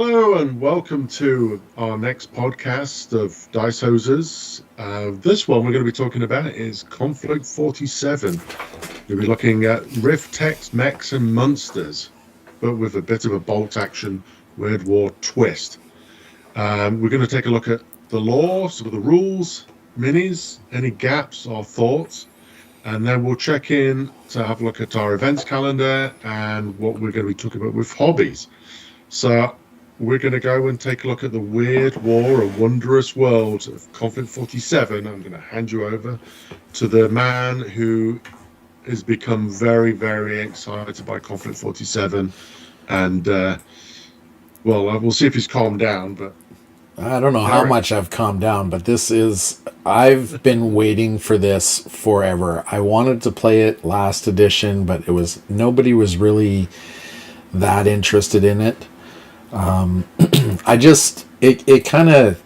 Hello and welcome to our next podcast of Dice Hosers. This one we're going to be talking about is Conflikt 47. We'll be looking at Rift Text, Mechs and Monsters, but with a bit of a bolt action World War twist. We're going to take a look at the lore, some of the rules, minis, any gaps or thoughts, and then we'll check in to have a look at our events calendar and what we're going to be talking about with hobbies. So we're going to go and take a look at the weird war, a wondrous world of Conflikt 47. I'm going to hand you over to the man who has become very, very excited by Conflikt 47. And, we'll see if he's calmed down, but I don't know how much I've calmed down, but I've been waiting for this forever. I wanted to play it last edition, but nobody was really that interested in it. It kind of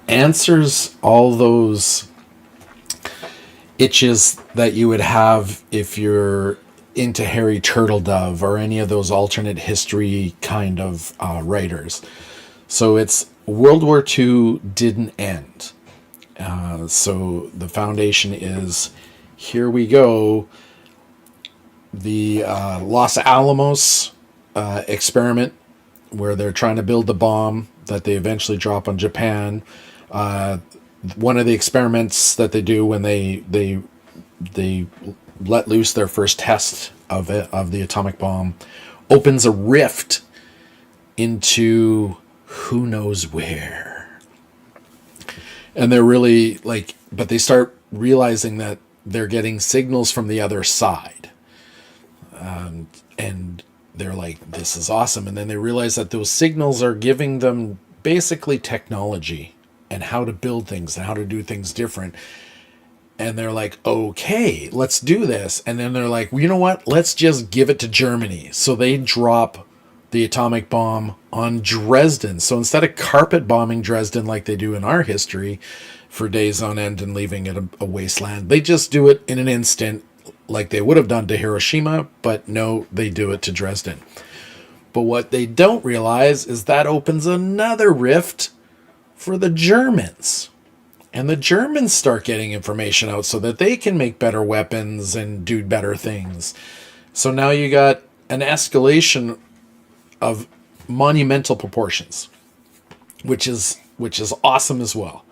answers all those itches that you would have if you're into Harry Turtledove or any of those alternate history kind of writers. So it's World War II didn't end. So the foundation is, here we go. The Los Alamos experiment, where they're trying to build the bomb that they eventually drop on Japan. One of the experiments that they do when they let loose their first test of the atomic bomb opens a rift into who knows where. And they're really but they start realizing that they're getting signals from the other side. And they're like, this is awesome. And then they realize that those signals are giving them basically technology and how to build things and how to do things different. And they're like, okay, let's do this. And then they're like, well, you know what? Let's just give it to Germany. So they drop the atomic bomb on Dresden. So instead of carpet bombing Dresden like they do in our history for days on end and leaving it a wasteland, they just do it in an instant like they would have done to Hiroshima, but no, they do it to Dresden. But what they don't realize is that opens another rift for the Germans. And the Germans start getting information out so that they can make better weapons and do better things. So now you got an escalation of monumental proportions, which is awesome as well.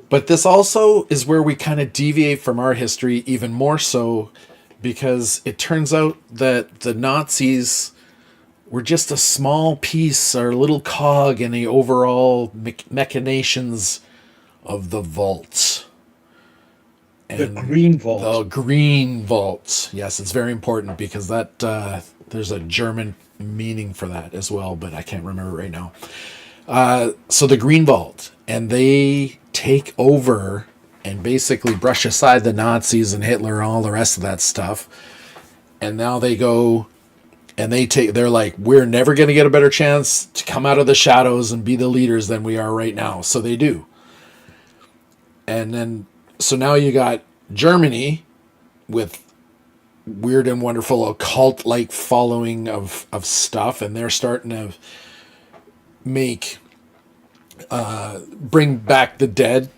But this also is where we kind of deviate from our history even more so, because it turns out that the Nazis were just a small piece or a little cog in the overall machinations of the vault. And the green vault. The green vault. Yes, it's very important because that there's a German meaning for that as well, but I can't remember right now. So the green vault, and they take over and basically brush aside the Nazis and Hitler and all the rest of that stuff. And now they go and they're like, we're never going to get a better chance to come out of the shadows and be the leaders than we are right now. So they do. And then, so now you got Germany with weird and wonderful occult-like following of stuff. And they're starting to bring back the dead.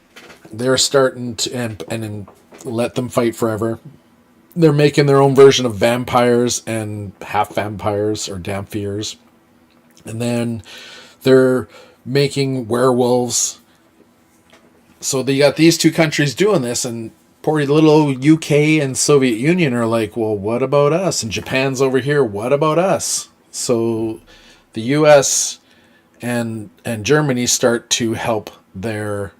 They're starting to and let them fight forever. They're making their own version of vampires and half vampires or Damphirs. And then they're making werewolves. So they got these two countries doing this, and poor little UK and Soviet Union are like, well, what about us? And Japan's over here, what about us? So the US and Germany start to help their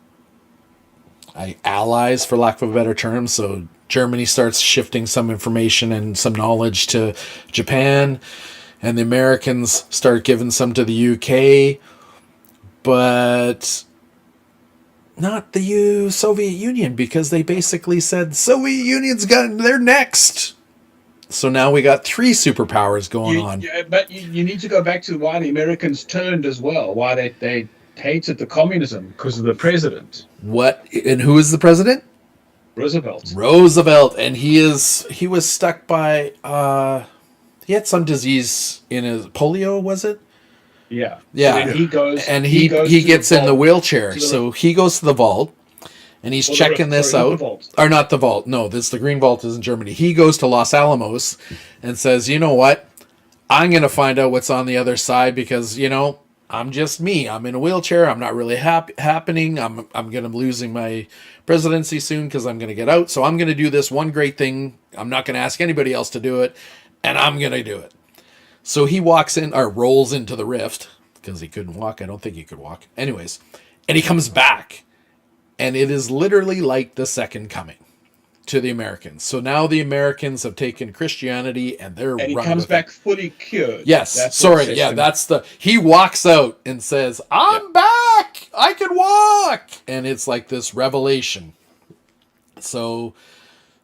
allies, for lack of a better term. So Germany starts shifting some information and some knowledge to Japan, and the Americans start giving some to the UK, but not the Soviet Union, because they basically said Soviet Union's they're next. So now we got three superpowers going on. Yeah, but you need to go back to why the Americans turned as well. Why they hated the communism, because of the president. What? And who is the president? Roosevelt. And he was stuck by he had some disease in his polio, was it? Yeah. Yeah. So then he goes, And he goes to gets the in the vault, wheelchair. to the So he goes to the vault and he's or the checking rift, this sorry, not the out. vault. Or not the vault. No, this the Green Vault is in Germany. He goes to Los Alamos and says, "You know what? I'm going to find out what's on the other side because, I'm just me. I'm in a wheelchair. I'm not really happening. I'm going to be losing my presidency soon because I'm going to get out. So I'm going to do this one great thing. I'm not going to ask anybody else to do it, and I'm going to do it." So he walks in or rolls into the rift because he couldn't walk. I don't think he could walk. Anyways, and he comes back, and it is literally like the second coming to the Americans. So now the Americans have taken Christianity and they're And he running comes with back it. fully cured. Yes, That's what it sorry, says yeah, to me. that's he walks out and says, "I'm back, I can walk," and it's like this revelation. So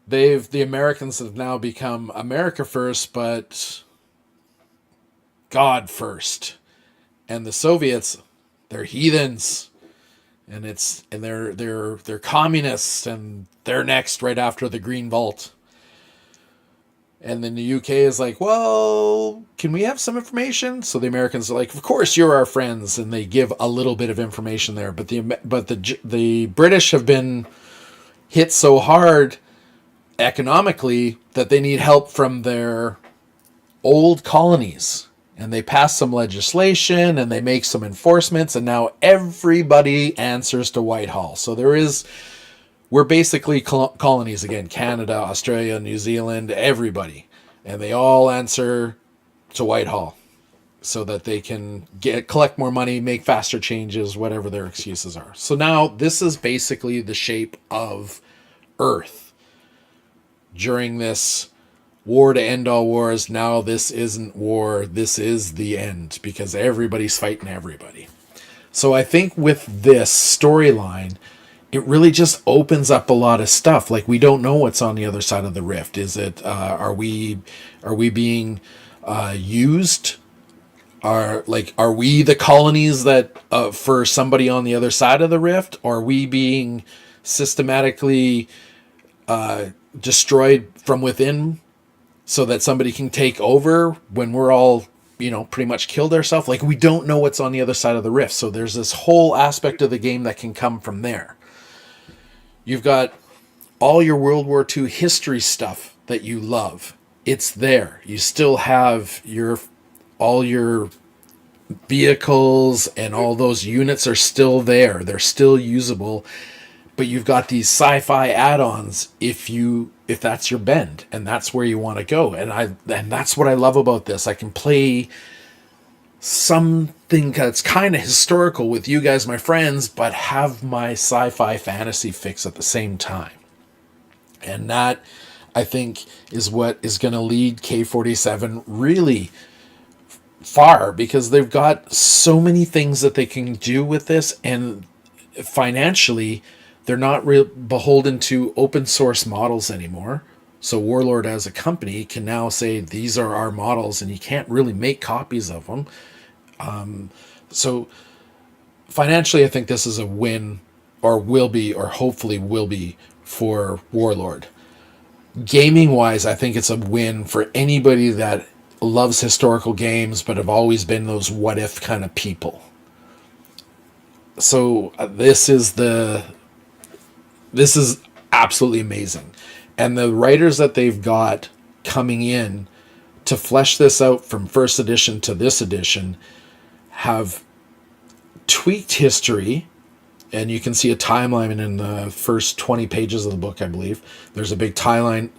the Americans have now become America first, but God first, and the Soviets, they're heathens, and they're communists, and they're next right after the Green Vault. And then the UK is like, "Well, can we have some information?" So the Americans are like, "Of course, you're our friends," and they give a little bit of information there. But the British have been hit so hard economically that they need help from their old colonies, and they pass some legislation and they make some enforcements, and now everybody answers to Whitehall. So we're basically colonies again: Canada, Australia, New Zealand, everybody. And they all answer to Whitehall so that they can collect more money, make faster changes, whatever their excuses are. So now this is basically the shape of Earth during this war to end all wars. Now this isn't war, this is the end because everybody's fighting everybody. So I think with this storyline, it really just opens up a lot of stuff. Like, we don't know what's on the other side of the rift. Is it are we being used? Are we the colonies that for somebody on the other side of the rift? Or are we being systematically destroyed from within so that somebody can take over when we're all pretty much killed ourselves? Like, we don't know what's on the other side of the rift. So there's this whole aspect of the game that can come from there. You've got all your World War II history stuff that you love. It's there. You still have all your vehicles and all those units are still there. They're still usable. But you've got these sci-fi add-ons if that's your bend and that's where you want to go. And that's what I love about this. I can play something that's kind of historical with you guys, my friends, but have my sci-fi fantasy fix at the same time. And that, I think, is what is going to lead K47 really far, because they've got so many things that they can do with this, and financially, they're not beholden to open source models anymore. So Warlord as a company can now say, these are our models, and you can't really make copies of them. So financially, I think this is a win, or will be, or hopefully will be, for Warlord. Gaming wise, I think it's a win for anybody that loves historical games but have always been those what if kind of people. So this is absolutely amazing. And the writers that they've got coming in to flesh this out from first edition to this edition have tweaked history, and you can see a timeline in the first 20 pages of the book, I believe. There's a big timeline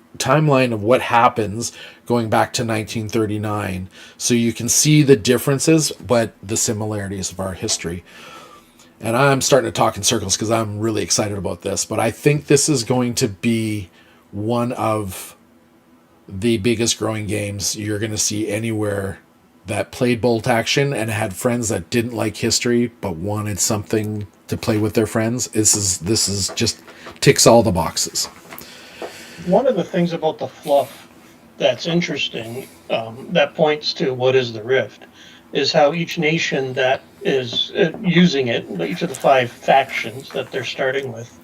of what happens going back to 1939. So you can see the differences, but the similarities of our history. And I'm starting to talk in circles because I'm really excited about this. But I think this is going to be one of the biggest growing games you're going to see anywhere that played bolt action and had friends that didn't like history but wanted something to play with their friends. This is just ticks all the boxes. One of the things about the fluff that's interesting, that points to what is the Rift, is how each nation that is using it, each of the 5 factions that they're starting with,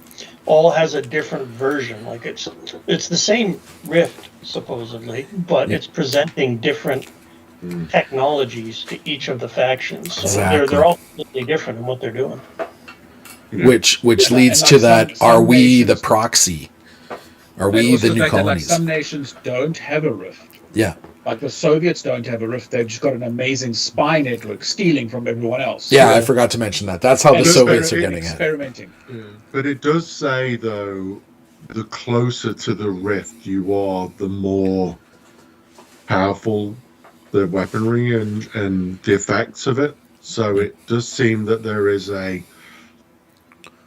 all has a different version. Like it's the same Rift supposedly, but it's presenting different technologies to each of the factions. So Exactly. they're all completely different in what they're doing. Which Yeah, leads and to like that, some are we the nations, proxy? Are and we also the the new fact that like colonies? some nations don't have a rift. Yeah. Like the Soviets don't have a rift. They've just got an amazing spy network stealing from everyone else. Yeah, I forgot to mention that. That's how And the Soviets are getting it. experimenting. Yeah. But it does say, though, the closer to the rift you are, the more powerful the weaponry and the effects of it. So it does seem that there is a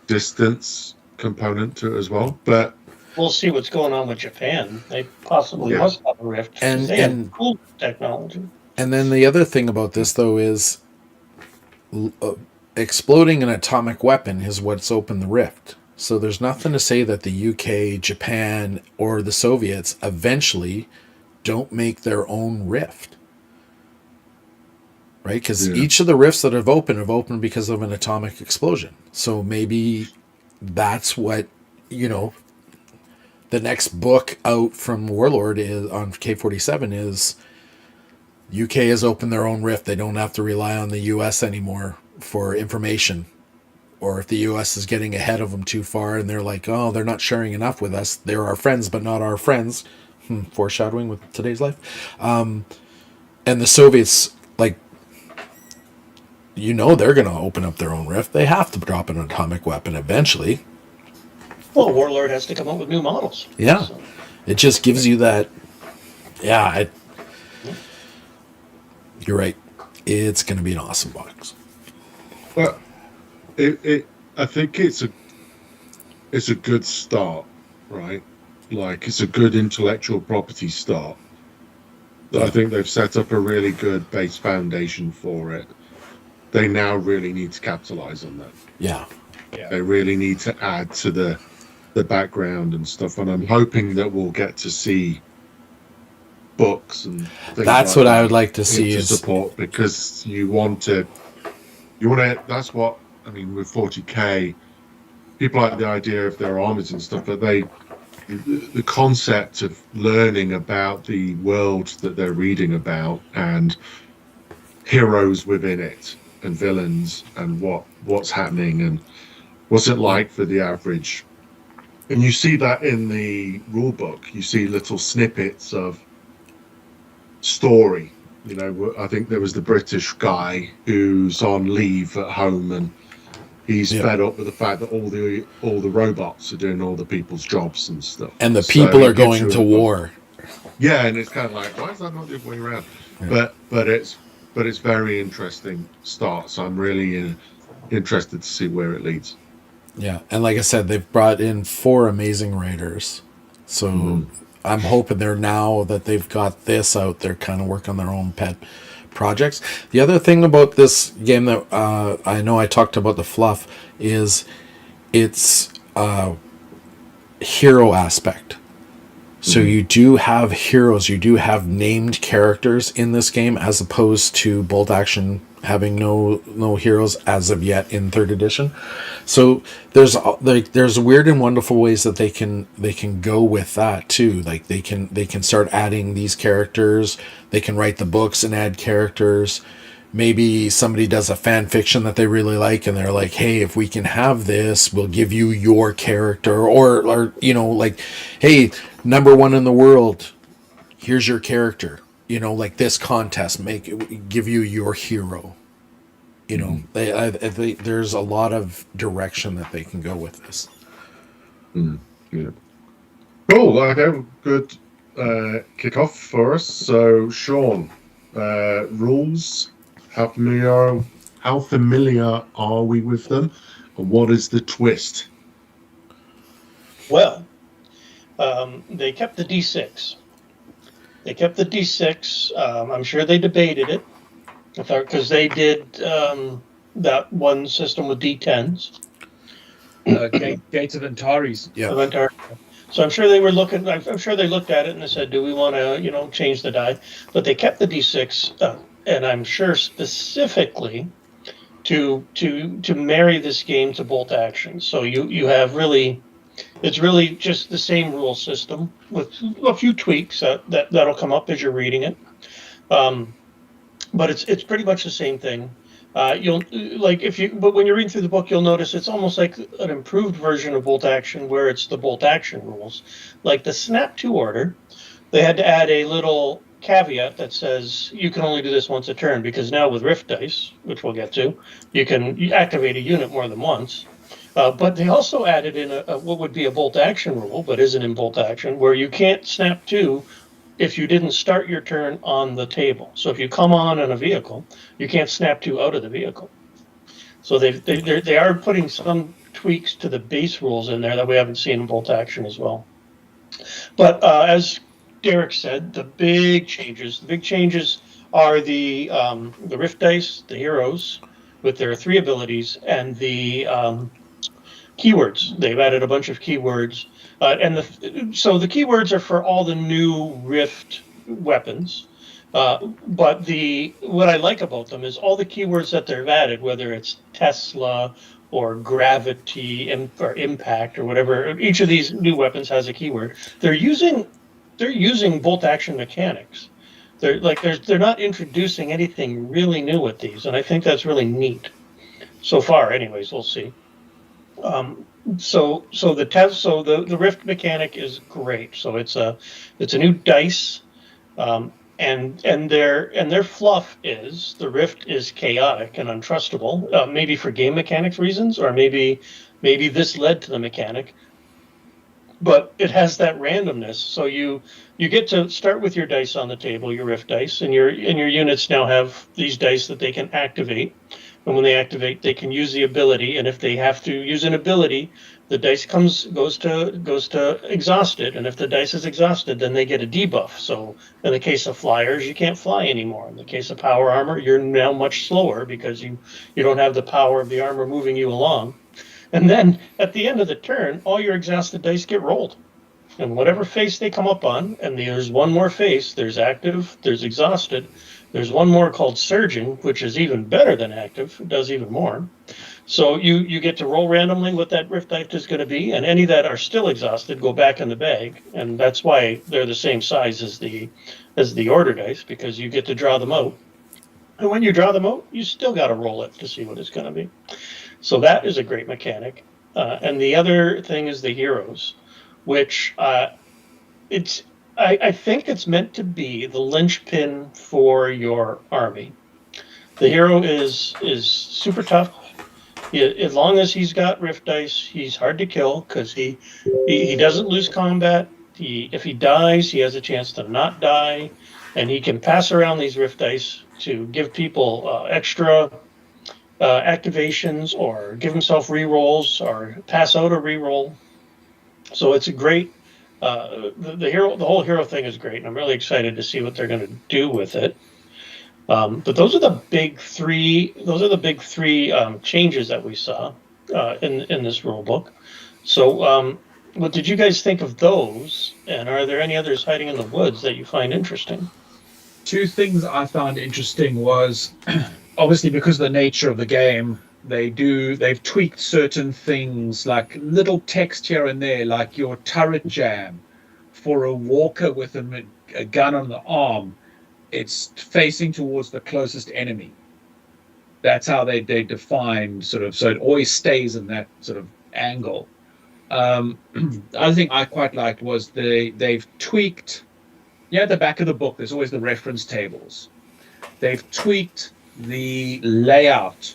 distance component to it as well. But We'll see what's going on with Japan. They possibly Yeah. must have a rift because And- they have and- cool technology. And then the other thing about this, though, is exploding an atomic weapon is what's opened the rift. So there's nothing to say that the UK, Japan, or the Soviets eventually don't make their own rift. Right? Because Yeah. each of the rifts that have opened because of an atomic explosion. So maybe that's what, the next book out from Warlord is on K-47 is UK has opened their own rift. They don't have to rely on the US anymore for information. Or if the US is getting ahead of them too far and they're like, oh, they're not sharing enough with us. They're our friends, but not our friends. Foreshadowing with today's life. And the Soviets, like, they're going to open up their own rift. They have to drop an atomic weapon eventually. Well, Warlord has to come up with new models. Yeah. So, It just gives you that. Yeah, you're right. It's going to be an awesome box. But I think it's a good start, right? Like it's a good intellectual property start. I think they've set up a really good base foundation for it. They now really need to capitalize on that. Yeah. They really need to add to the background and stuff. And I'm hoping that we'll get to see books and things. That's like what I that would like to see to is support, because you want to. That's what I mean with 40K. People like the idea of their armies and stuff, but the concept of learning about the world that they're reading about and heroes within it and villains and what's happening and what's it like for the average. And you see that in the rule book. You see little snippets of story. I think there was the British guy who's on leave at home and he's fed up with the fact that all the robots are doing all the people's jobs and stuff. and the So people it are gives going you to war. Yeah, and it's kind of like, why is that not the other way around? Yeah. But it's very interesting start. So I'm really interested to see where it leads. Yeah, and like I said, they've brought in 4 amazing writers. So I'm hoping now that they've got this out, they're kind of working on their own pet projects. The other thing about this game that I know I talked about the fluff is its hero aspect. So you do have heroes, you do have named characters in this game, as opposed to Bolt Action having no heroes as of yet in 3rd edition. So there's weird and wonderful ways that they can go with that too. Like they can start adding these characters. They can write the books and add characters. Maybe somebody does a fan fiction that they really like and they're like, hey, if we can have this, we'll give you your character, or like, hey, number 1 in the world, here's your character, like this contest, give you your hero. There's a lot of direction that they can go with this. Yeah. Cool. Okay, good kickoff for us. So, Sean, rules. How familiar are we with them, and what is the twist? well, they kept the D6. I'm sure they debated it, because they did that one system with D10s. Gates of Antares. Yeah. So I'm sure they were looking. I'm sure they looked at it and they said, "Do we want to, change the die?" But they kept the D6, and I'm sure specifically to marry this game to Bolt Action. So you have really, it's really just the same rule system with a few tweaks that'll come up as you're reading it. but it's pretty much the same thing. You'll like if you, but when you're reading through the book, you'll notice it's almost like an improved version of bolt action, where it's the bolt action rules, like the snap to order. They had to add a little caveat that says you can only do this once a turn, because now with Rift dice, which we'll get to, you activate a unit more than once. But they also added in a what would be a bolt action rule, but isn't in bolt action, where you can't snap to if you didn't start your turn on the table. So if you come on in a vehicle, you can't snap to out of the vehicle. So they are putting some tweaks to the base rules in there that we haven't seen in bolt action as well. But as Derek said, the big changes are the Rift dice, the heroes with their 3 abilities, and the keywords. They've added a bunch of keywords, so the keywords are for all the new Rift weapons. But what I like about them is all the keywords that they've added, whether it's Tesla or gravity or impact or whatever. Each of these new weapons has a keyword. They're using bolt action mechanics. They're not introducing anything really new with these, and I think that's really neat. So far, anyways, we'll see. So the Rift mechanic is great. So it's a new dice, and their fluff is the Rift is chaotic and untrustable. Maybe for game mechanics reasons, or maybe this led to the mechanic. But it has that randomness. So you get to start with your dice on the table, your Rift dice, and your units now have these dice that they can activate. And when they activate, they can use the ability. And if they have to use an ability, the dice goes to exhausted. And if the dice is exhausted, then they get a debuff. So in the case of flyers, you can't fly anymore. In the case of power armor, you're now much slower because you don't have the power of the armor moving you along. And then at the end of the turn, all your exhausted dice get rolled. And whatever face they come up on, and there's one more face, there's active, there's exhausted, there's one more called surging, which is even better than active, it does even more. So you get to roll randomly what that Rift dice is going to be, and any that are still exhausted go back in the bag, and that's why they're the same size as the order dice, because you get to draw them out. And when you draw them out, you still got to roll it to see what it's going to be. So that is a great mechanic. And the other thing is the heroes, which I think it's meant to be the linchpin for your army. The hero is super tough. As long as he's got Rift dice, he's hard to kill because he doesn't lose combat. If he dies, he has a chance to not die, and he can pass around these Rift dice to give people extra activations, or give himself rerolls, or pass out a reroll. So it's a great. The whole hero thing is great, and I'm really excited to see what they're going to do with it. But those are the big three. Those are the big three changes that we saw in this rule book. So, what did you guys think of those? And are there any others hiding in the woods that you find interesting? 2 things I found interesting was, obviously, because of the nature of the game, they've tweaked certain things, like little text here and there, like your turret jam for a walker with a gun on the arm. It's facing towards the closest enemy. That's how they define sort of, so it always stays in that sort of angle. Other thing I quite liked was they've tweaked. At the back of the book, there's always the reference tables. They've tweaked the layout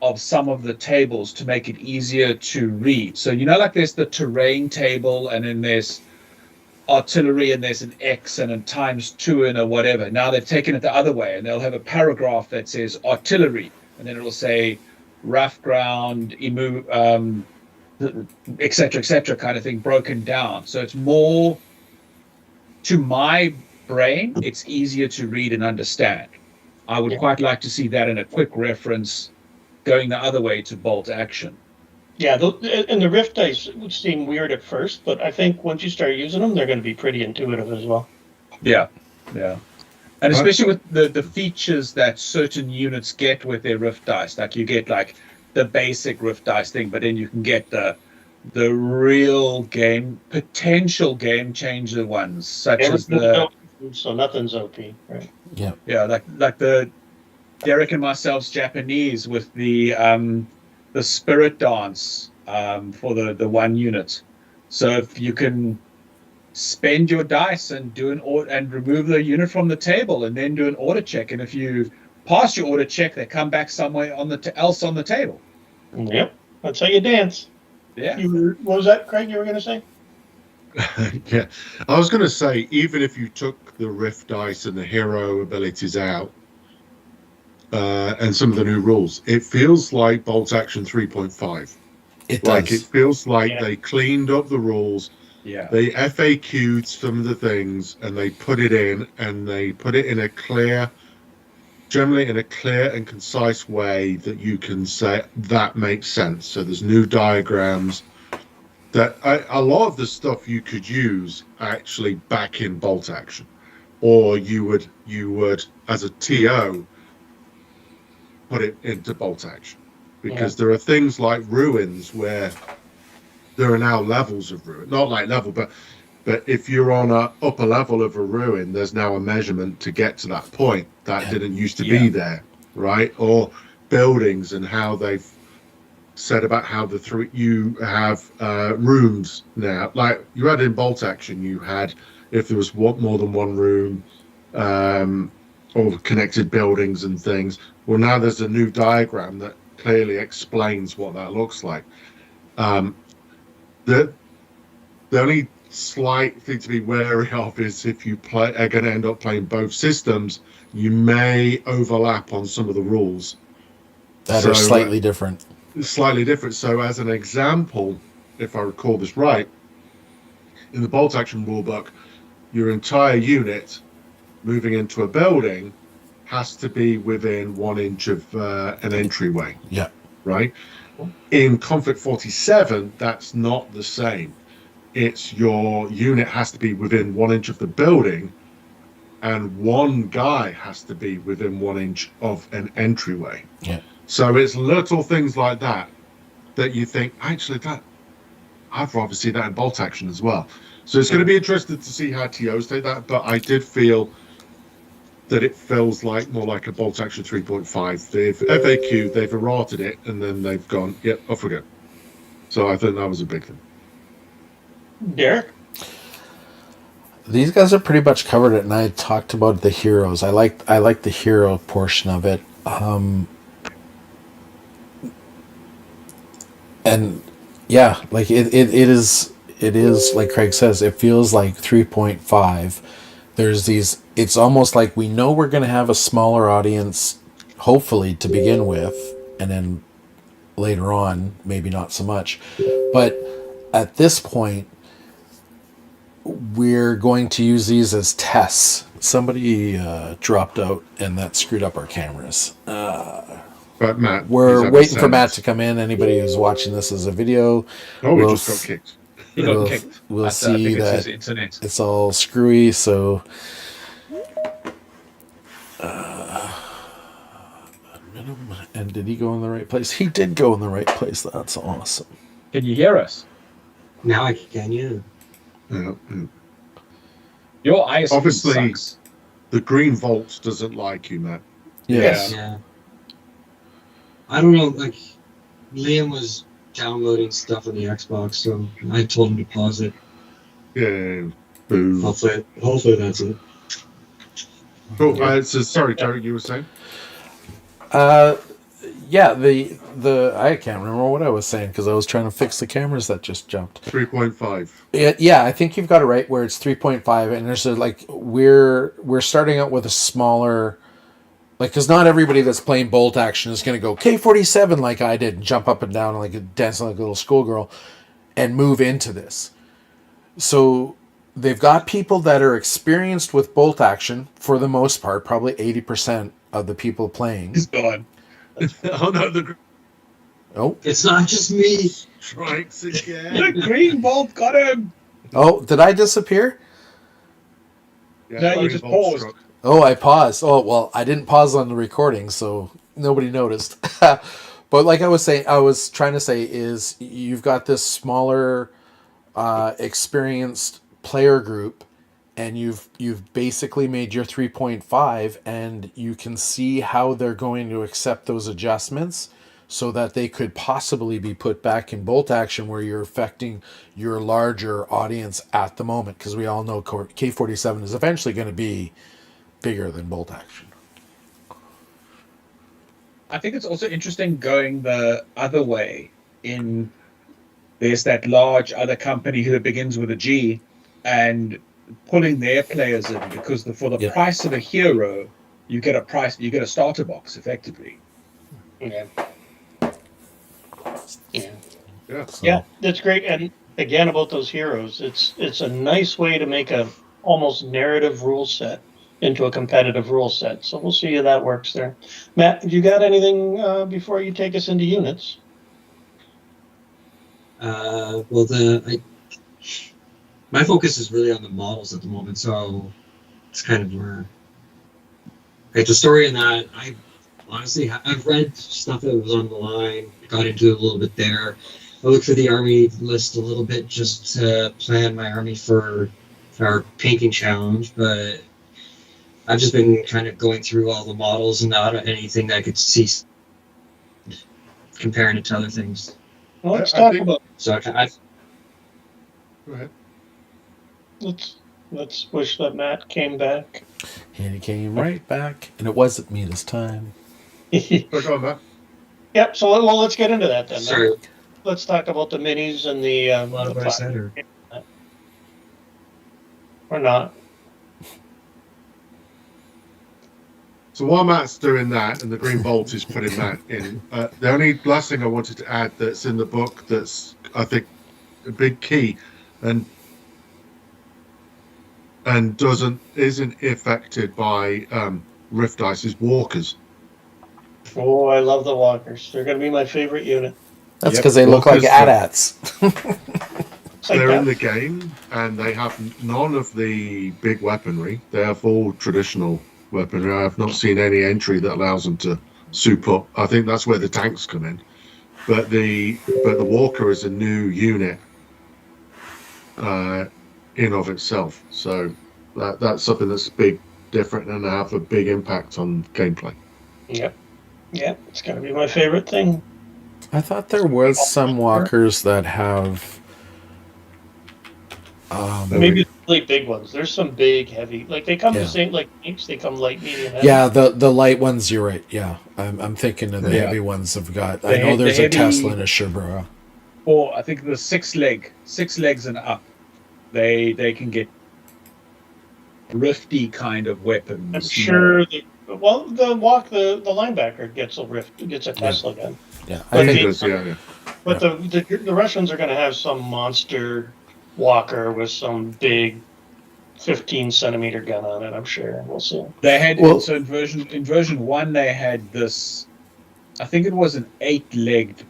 of some of the tables to make it easier to read. So, like there's the terrain table, and then there's artillery, and there's an X and a ×2 and a whatever. Now they've taken it the other way, and they'll have a paragraph that says artillery, and then it'll say rough ground, etc., kind of thing, broken down. So it's more, to my brain, it's easier to read and understand. I would quite like to see that in a quick reference going the other way to bolt action. Yeah, and the Rift dice would seem weird at first, but I think once you start using them, they're going to be pretty intuitive as well. Yeah. And especially with the features that certain units get with their Rift dice. Like you get like the basic Rift dice thing, but then you can get the real potential game changer ones, such as so nothing's OP, right? Yeah. like the Derek and myself's Japanese with the spirit dance for the one unit. So if you can spend your dice and do an order and remove the unit from the table, and then do an order check, and if you pass your order check, they come back somewhere on the else on the table. Yep, that's how you dance. Yeah, What was that, Craig? You were going to say? Yeah, I was going to say, even if you took the Rift dice and the hero abilities out, and some of the new rules, it feels like Bolt Action 3.5. It Like, it does. feels like Yeah. they cleaned up the rules, yeah, they FAQ'd some of the things, and they put it in, and they put it in generally in a clear and concise way that you can say, that makes sense. So there's new diagrams. A lot of the stuff you could use actually back in Bolt Action, or you would as a TO put it into Bolt Action, because there are things like ruins where there are now levels of ruin, not like level, but if you're on a upper level of a ruin, there's now a measurement to get to that point that didn't used to be there, right? Or buildings and how they've said about how you have rooms now. Like you had in Bolt Action, you had, if there was more than one room, or connected buildings and things. Well, now there's a new diagram that clearly explains what that looks like. The only slight thing to be wary of is if you are going to end up playing both systems, you may overlap on some of the rules That are slightly different. Slightly different. So, as an example, if I recall this right, in the Bolt Action rulebook, your entire unit moving into a building has to be within 1 inch of an entryway. Yeah. Right? In Conflict 47, that's not the same. It's your unit has to be within 1 inch of the building, and one guy has to be within 1 inch of an entryway. Yeah. So it's little things like that you think, actually, I'd rather see that in Bolt Action as well. So it's going to be interesting to see how TOs take that, but I did feel that it feels like more like a Bolt Action 3.5. They've FAQ, they've errated it, and then they've gone, yep, off we go. So I think that was a big thing. Derek? These guys are pretty much covered it, and I talked about the heroes. I like the hero portion of it. And yeah, like it is like Craig says, it feels like 3.5. There's these, it's almost like we know we're going to have a smaller audience, hopefully to begin with, and then later on, maybe not so much. But at this point, we're going to use these as tests. Somebody dropped out, and that screwed up our cameras. But Matt, We're waiting for Matt to come in. Anybody who's watching this as a video, we just got kicked. he got kicked. We'll see it's that his internet. it's all screwy. So, and did he go in the right place? He did go in the right place. That's awesome. Can you hear us? Now I can, yeah. Yeah. Your ISP Obviously, sucks. the Green Vault doesn't like you, Matt. Yes. Yeah. I don't know, like, Liam was downloading stuff on the Xbox, so I told him to pause it. Yeah. Boo. Hopefully that's it. Cool. So sorry, Derek, you were saying? Yeah. The I can't remember what I was saying because I was trying to fix the cameras that just jumped. 3.5. Yeah, I think you've got it right where it's 3.5, and there's we're starting out with a smaller, like, because not everybody that's playing Bolt Action is going to go K-47 like I did and jump up and down like dancing like a little schoolgirl and move into this. So they've got people that are experienced with Bolt Action for the most part, probably 80% of the people playing. He's gone. Oh no, the It's not just me. strikes again. The green bolt got him. Oh, did I disappear? Yeah, No, you Green just Vault paused. struck. Oh, I paused. Oh, well, I didn't pause on the recording, so nobody noticed. But like I was trying to say is you've got this smaller, experienced player group, and you've basically made your 3.5, and you can see how they're going to accept those adjustments so that they could possibly be put back in bolt action where you're affecting your larger audience at the moment, because we all know K47 is eventually going to be bigger than bolt action. I think it's also interesting going the other way. There's that large other company who begins with a G, and pulling their players in, because for the Yep. price of a hero, you get a starter box effectively. Yeah. Yeah. Yeah. So, Yeah, that's great. And again, about those heroes, it's a nice way to make a almost narrative rule set into a competitive rule set. So we'll see how that works there. Matt, you got anything before you take us into units? Well, my focus is really on the models at the moment, so it's kind of where. Okay, the story in that, I honestly, I've read stuff that was on the line, got into it a little bit there. I looked through the army list a little bit just to plan my army for our painting challenge, but I've just been kind of going through all the models and not anything that I could see comparing it to other things. Well, let's I talk think- about. So I've Go ahead. Let's wish that Matt came back. and he came right back, and it wasn't me this time. So go on, Matt. Yep. So let's get into that then. sorry. Let's talk about the minis and the What have I said? Or or not. So while Matt's doing that and the Green Bolt is putting that in, the only last thing I wanted to add that's in the book that's, I think, a big key and isn't affected by Rift Dice is walkers. Oh, I love the walkers. They're going to be my favorite unit. That's Yep, because they look like walkers, AT-ATs. It's like They're that. in the game and they have none of the big weaponry. They have all traditional weaponry. I have not seen any entry that allows them to soup up. I think that's where the tanks come in. But the walker is a new unit in of itself. So that's something that's big, different, and have a big impact on gameplay. Yep. Yep. It's going to be my favorite thing. I thought there was some walkers that have. Maybe the really big ones. There's some big, heavy. Like they come Yeah. the same like tanks. They come light, medium, heavy. Yeah, the light ones. You're right. Yeah, I'm thinking of the Yeah. heavy ones. Have got. The I know there's the a heavy- Tesla and a Sherbrooke. Or I think the six legs and up, they can get rifty kind of weapons. I'm sure. The linebacker gets a Tesla gun. Yeah, But I think. the- Because, yeah. But the Russians are going to have some monster walker with some big 15-centimeter gun on it. I'm sure. We'll see. They had Well- so in version 1 they had this, I think it was an 8-legged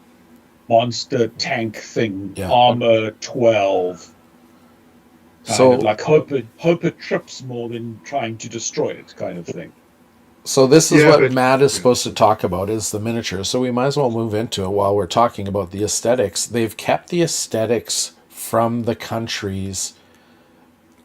monster tank thing, Yeah. armor 12. So- like hope it trips more than trying to destroy it, kind of thing. So this is Yeah, what but- Matt is supposed to talk about, is the miniature. So we might as well move into it while we're talking about the aesthetics. They've kept the aesthetics from the countries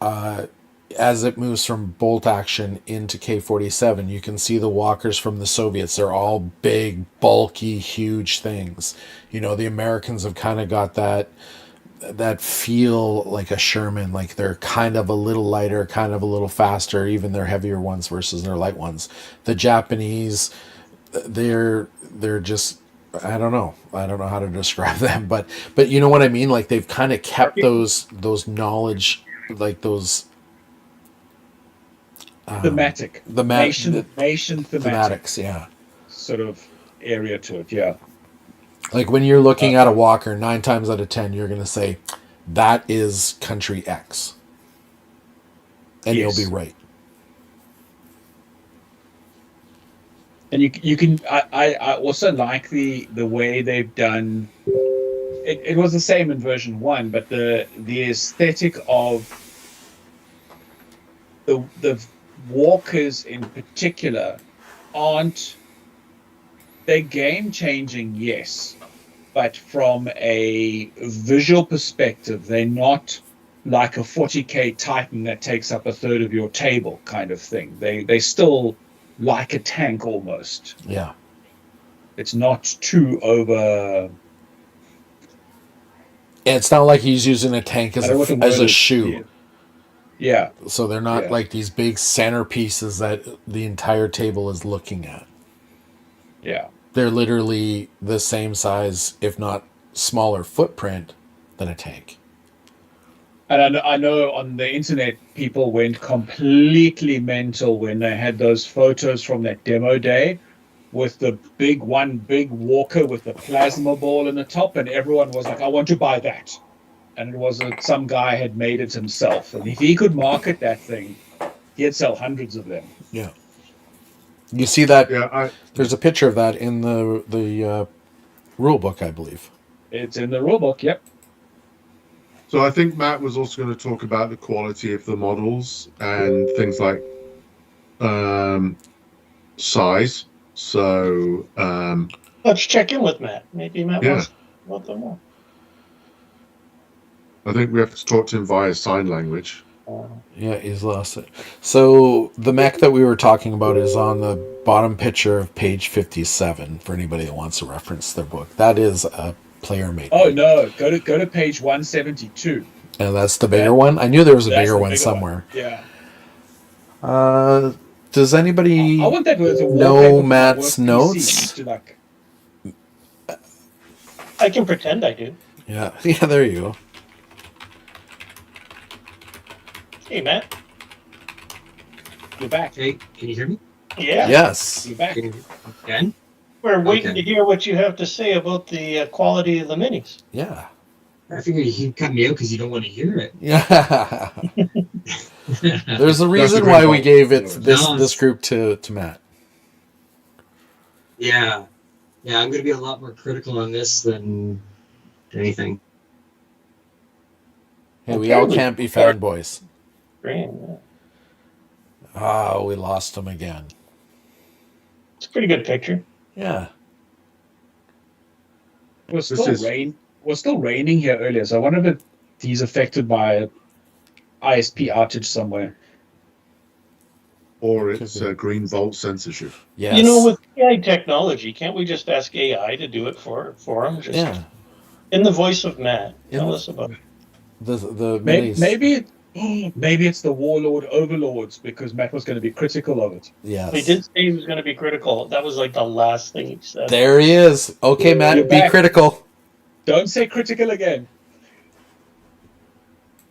as it moves from bolt action into K47. You can see the walkers from the Soviets. They're all big, bulky, huge things. You know, the Americans have kind of got that feel like a Sherman, like they're kind of a little lighter, kind of a little faster, even their heavier ones versus their light ones. The Japanese, they're just, I don't know how to describe them, but you know what I mean? Like they've kind of kept those knowledge, like those Thematic. Nation thematic thematics, yeah. sort of area to it, yeah. Like when you're looking at a walker, 9 times out of 10, you're going to say, that is country X. And Yes. you'll be right. And you can I also like the way they've done it was the same in version 1, but the aesthetic of the walkers in particular aren't, they're game changing, yes, but from a visual perspective they're not like a 40K Titan that takes up a third of your table kind of thing. They still like a tank almost. Yeah. It's not too over. And it's not like he's using a tank I as don't know what the as word a is. shoe. Yeah. So they're not Yeah. like these big centerpieces that the entire table is looking at. Yeah. They're literally the same size, if not smaller footprint than a tank. And I know on the internet, people went completely mental when they had those photos from that demo day with the big walker with the plasma ball in the top, and everyone was like, "I want to buy that." And it was some guy had made it himself, and if he could market that thing, he'd sell hundreds of them. Yeah. You see that? Yeah, There's a picture of that in the rule book, I believe. It's in the rulebook. Yep. so I think Matt was also going to talk about the quality of the models and things like size. So Let's check in with Matt. Maybe Matt Yeah. wants to want them more. I think we have to talk to him via sign language. Yeah, he's lost it. So the mech that we were talking about is on the bottom picture of page 57 for anybody that wants to reference their book. That is a player made. Oh no, go to page 172. And that's the bigger one? I knew there was a That's bigger the one bigger somewhere. Yeah. Does anybody I want that with a know wallpaper for Matt's my work PC, notes? just to like. I can pretend I do. Yeah, yeah, there you go. Hey, Matt. You're back. Hey, can you hear me? Yeah. Yes. You're back. Can you again? We're waiting Okay. to hear what you have to say about the quality of the minis. Yeah. I figured you cut me out because you don't want to hear it. Yeah. There's a reason great why we point. gave it No, this group to Matt. Yeah. Yeah, I'm going to be a lot more critical on this than anything. Hey, we all can't be fanboys. Great. Yeah. Oh, we lost him again. It's a pretty good picture. Yeah. It was This still is- rain. It was still raining here earlier, so I wonder if he's affected by an ISP outage somewhere. Or it's green volt censorship. Yes. You know, with AI technology, can't we just ask AI to do it for him? Just yeah. in the voice of Matt. In Tell the- us about it. The Maybe minis. maybe it's the Warlord Overlords because Matt was going to be critical of it. Yes. He did say he was going to be critical. That was like the last thing he said. There he is. Okay, Matt, You're be back. critical. Don't say critical again.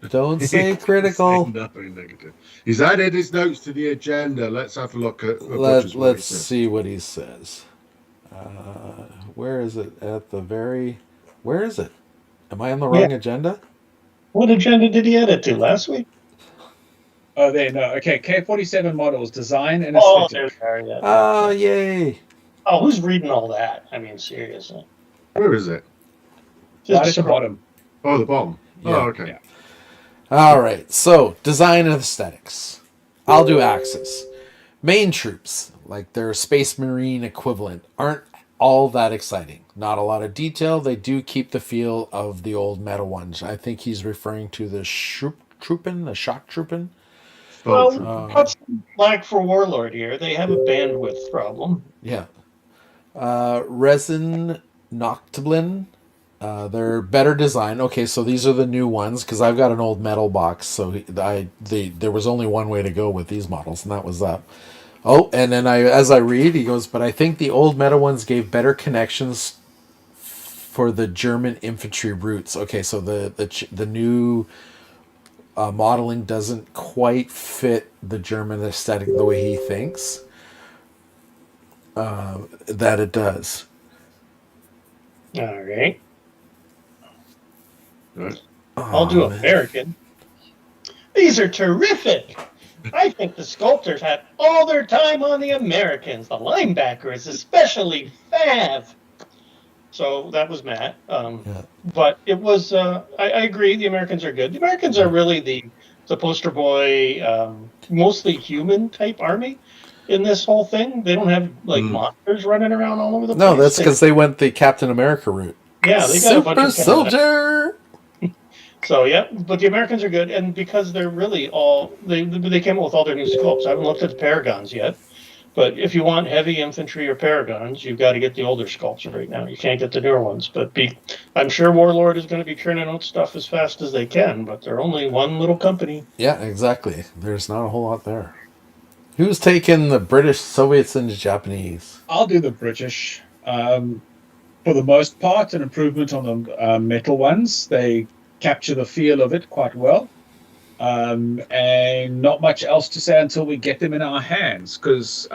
Don't say critical. Nothing negative. He's added his notes to the agenda. Let's have a look at Let's what he said. see what he says. Where is it? At the very... Where is it? Am I on the wrong agenda? What agenda did he edit to last week? Oh, there, no. Okay, K47 models, design and Oh, there aesthetic. we are. Yeah. Oh, yay. Oh, who's reading all that? I mean, seriously. Where is it? Right at Just the bottom. Oh, the bottom. Yeah. Oh, okay. Yeah. All right, so design and aesthetics. I'll do Axis. Main troops, like their Space Marine equivalent, aren't all that exciting. Not a lot of detail. They do keep the feel of the old meta ones. I think he's referring to the Shock Troopin. Oh, Well, what's black for Warlord here? They have a bandwidth problem. Yeah. Resin Noctiblin. They're better design. Okay, so these are the new ones because I've got an old metal box. So there was only one way to go with these models, and that was that. Oh, and then as I read, he goes, but I think the old meta ones gave better connections for the German infantry routes. Okay, so the new modeling doesn't quite fit the German aesthetic the way he thinks that it does. All right. right. I'll do American. These are terrific. I think the sculptors had all their time on the Americans. The linebacker is especially fab. So that was Matt. But it was, I agree, the Americans are good. The Americans are really the poster boy, mostly human type army in this whole thing. They don't have like monsters running around all over the place. No, that's because they went the Captain America route. Yeah, they got a bunch Super of soldier. So yeah, but the Americans are good, and because they're really all they came up with all their new sculpts. I haven't looked at the Paragons yet, but if you want heavy infantry or Paragons, you've got to get the older sculpts right now. You can't get the newer ones. But I'm sure Warlord is going to be churning out stuff as fast as they can, but they're only one little company. Yeah, exactly. There's not a whole lot there. Who's taking the British, Soviets, and the Japanese? I'll do the British. For the most part, an improvement on the metal ones. They capture the feel of it quite well. And not much else to say until we get them in our hands, because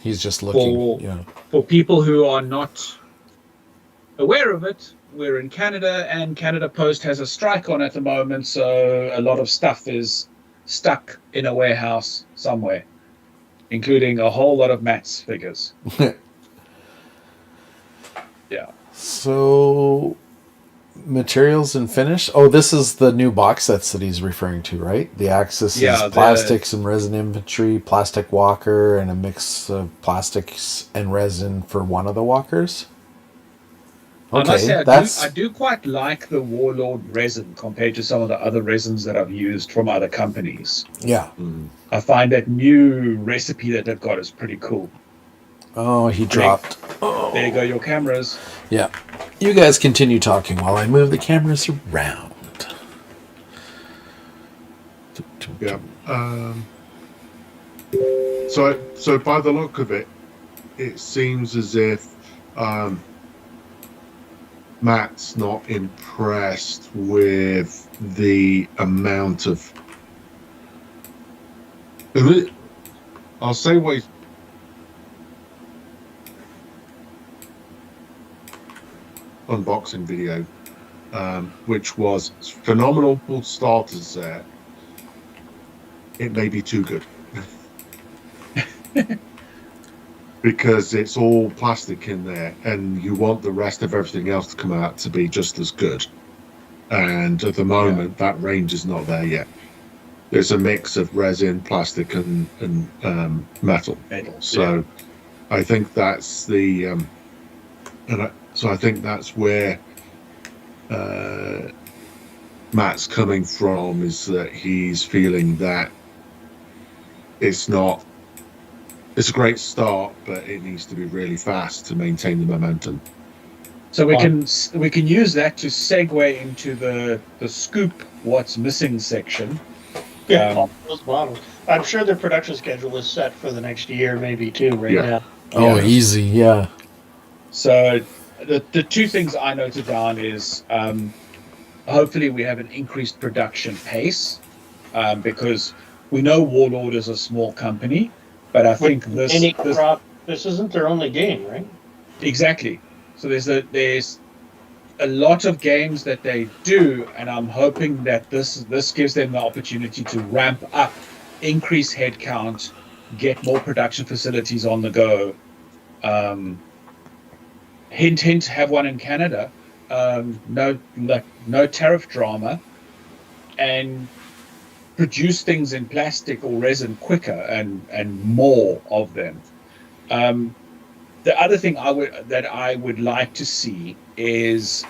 He's just looking. for Yeah. for people who are not aware of it, we're in Canada, and Canada Post has a strike on at the moment, so a lot of stuff is stuck in a warehouse somewhere, including a whole lot of Matt's figures. Yeah. So, materials and finish. Oh, this is the new box sets that he's referring to, right? The Axis Yeah, is plastics and resin infantry, plastic walker, and a mix of plastics and resin for one of the walkers. I must say, Okay, I do quite like the Warlord resin compared to some of the other resins that I've used from other companies. yeah. I find that new recipe that they've got is pretty cool. Oh, he dropped. There you go, your cameras. Yeah. You guys continue talking while I move the cameras around. Yeah. So by the look of it, it seems as if Matt's not impressed with the amount of. I'll say what he's. Unboxing video, which was phenomenal starter set. It may be too good. Because it's all plastic in there, and you want the rest of everything else to come out to be just as good. And at the moment, that range is not there yet. There's a mix of resin, plastic, and metal. So I think that's the, so I think that's where Matt's coming from, is that he's feeling that it's not. It's a great start, but it needs to be really fast to maintain the momentum. So we can use that to segue into the scoop what's missing section. Yeah, all those models. I'm sure their production schedule is set for the next year, maybe two, right now. Oh, Yeah. easy, yeah. So the two things I noted down is hopefully we have an increased production pace, because we know Warlord is a small company, but I think this isn't their only game, right? Exactly. So there's a lot of games that they do, and I'm hoping that this gives them the opportunity to ramp up, increase headcount, get more production facilities on the go. Hint, hint, have one in Canada. No tariff drama, and produce things in plastic or resin quicker and more of them. The other thing I would like to see is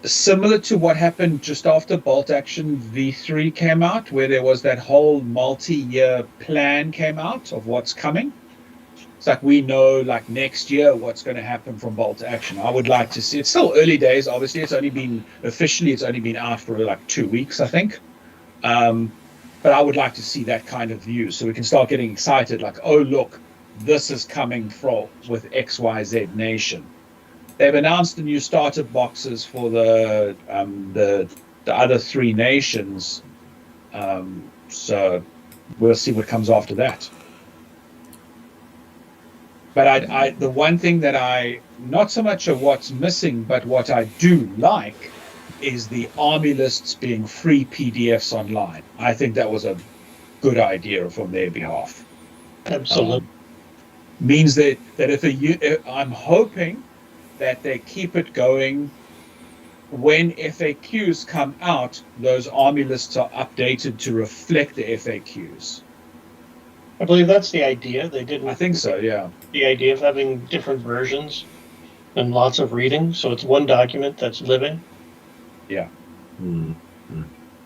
similar to what happened just after Bolt Action V3 came out, where there was that whole multi-year plan came out of what's coming. It's like we know, like next year, what's going to happen from Bolt Action. I would like to see. It's still early days. Obviously, it's only been out for like 2 weeks, I think. But I would like to see that kind of view, so we can start getting excited. Like, oh look, this is coming with XYZ nation. They've announced the new starter boxes for the other three nations. So we'll see what comes after that. But the one thing that not so much of what's missing, but what I do like is the army lists being free PDFs online. I think that was a good idea from their behalf. Absolutely. Means that if I'm hoping that they keep it going. When FAQs come out, those army lists are updated to reflect the FAQs. I believe that's the idea. They didn't. I think so, yeah. The idea of having different versions and lots of reading, so it's one document that's living. Yeah. Mm.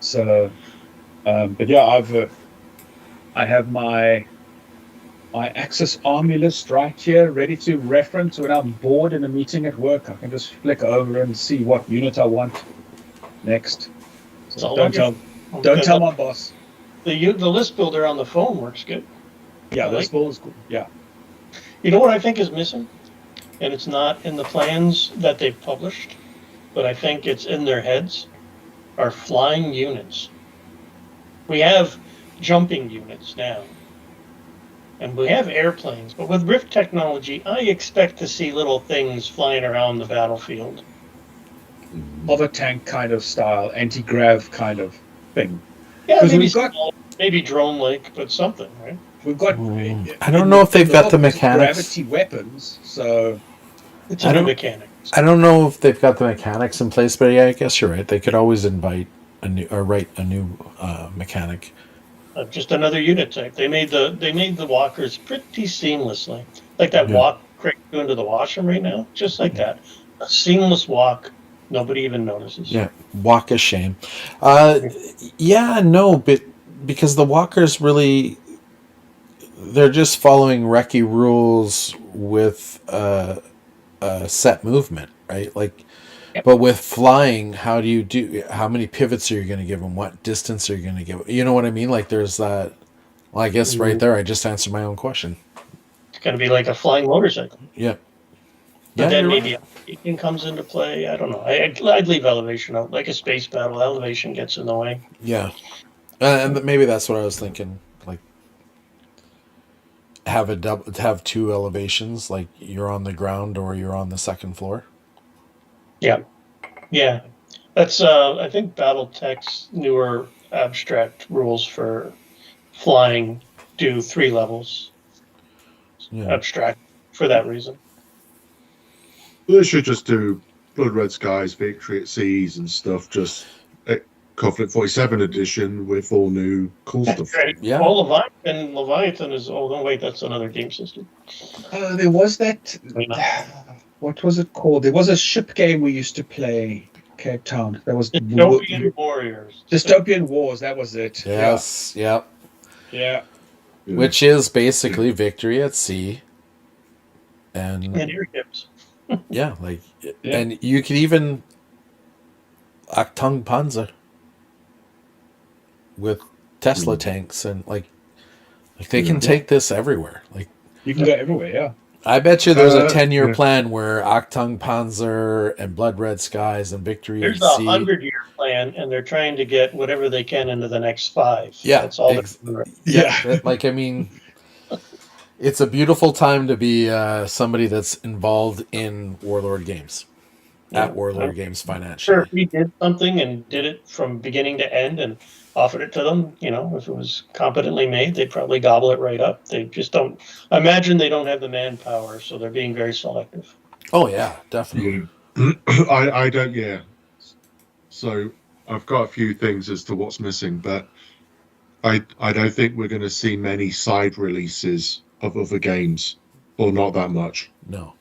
So, but yeah, I have my Axis Army list right here, ready to reference when I'm bored in a meeting at work. I can just flick over and see what unit I want next. It's So all on your phone. don't Because tell my boss. the list builder on the phone works good. Yeah, I this like. ball is cool. Yeah. You know what I think is missing, and it's not in the plans that they've published, but I think it's in their heads. Are flying units. We have jumping units now, and we have airplanes, but with Rift technology, I expect to see little things flying around the battlefield. Hover tank kind of style, anti-grav kind of thing. Yeah, Because maybe we've got small, maybe drone-like, but something, right? we've got I don't know if in they've the got the box it's mechanics. gravity weapons. So It's a I new don't. mechanic. I don't know if they've got the mechanics in place, but yeah, I guess you're right. They could always invite a new or write a new mechanic. Just another unit type. They made the walkers pretty seamlessly, like that Yeah. walk Craig doing to the washroom right now, just like that. A seamless walk. Nobody even notices. Yeah, walk of shame. Uh, yeah, no, but because the walkers really, they're just following Recce rules with a set movement, right? Like, yep. but with flying, how do you do? How many pivots are you going to give them? What distance are you going to give? You know what I mean? Like, there's that. Well, I guess right there, I just answered my own question. It's going to be like a flying motorcycle. Yeah, But yeah, then you're maybe right. elevation comes into play. I don't know. I'd leave elevation out. Like a space battle, elevation gets in the way. Yeah, and maybe that's what I was thinking. Like, have two elevations, like you're on the ground or you're on the second floor. Yeah, yeah. That's I think BattleTech's newer abstract rules for flying do 3 levels Yeah, abstract for that reason. They should just do Blood Red Skies, Victory at Seas, and stuff. Just Conflict 47 edition with all new cool stuff. Right. yeah. Oh, Leviathan is. Oh no, wait, that's another game system. There was that. Wait, no. What was it called? There was a ship game we used to play Cape Town. That was Dystopian Warriors. Dystopian Wars. That was it. Yes, yep. Yeah. Yeah. Which is basically Victory at Sea, and And air ships. yeah, like, Yeah. and you could even Achtung Panzer with Tesla tanks and like they can take this everywhere. Like, You can go everywhere. Yeah. I bet you there's a 10-year yeah. plan where Achtung Panzer and Blood Red Skies and Victory There's at a Sea. 100-year plan, and they're trying to get whatever they can into the next 5. Yeah, That's all. They're yeah. Like, I mean, it's a beautiful time to be somebody that's involved in Warlord Games, at Warlord Games sure, financially. if we did something and did it from beginning to end and offered it to them, if it was competently made, they'd probably gobble it right up. They just don't. I imagine they don't have the manpower, so they're being very selective. Oh yeah, definitely. Yeah. I don't. Yeah. So I've got a few things as to what's missing, but I don't think we're going to see many side releases of other games, or not that much. No.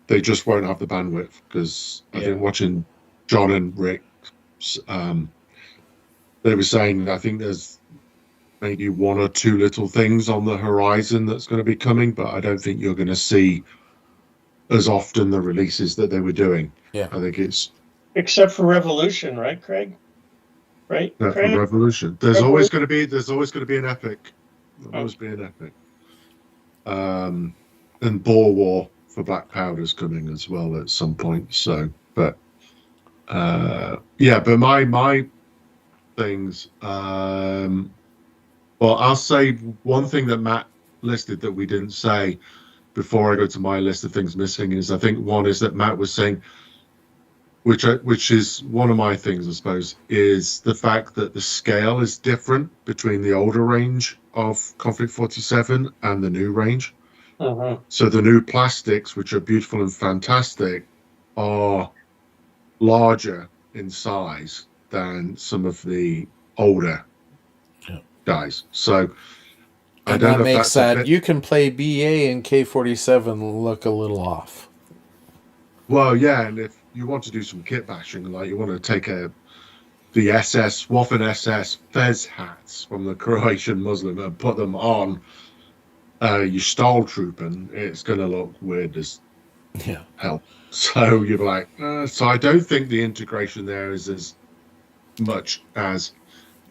They just won't have the bandwidth because I think watching John and Rick, they were saying I think there's maybe 1 or 2 little things on the horizon that's going to be coming, but I don't think you're going to see as often the releases that they were doing. Yeah. I think it's Except for Revolution, right, Craig? Right, for Craig? Revolution. There's always going to be an epic. There'll always be an epic. And Boar War for Black Powder's coming as well at some point. So, but yeah, but my things. Well, I'll say one thing that Matt listed that we didn't say before I go to my list of things missing is I think one is that Matt was saying, which is one of my things, I suppose, is the fact that the scale is different between the older range of Conflict 47 and the new range. So the new plastics, which are beautiful and fantastic, are larger in size than some of the older guys. So I And don't that know if makes that's that you can play BA and K-47 look a little off. Well, yeah, and if you want to do some kit bashing, like you want to take the SS Waffen SS fez hats from the Croatian Muslim and put them on your Stahl troop, and it's going to look weird as Yeah. hell. So you're like, so I don't think the integration there is as much as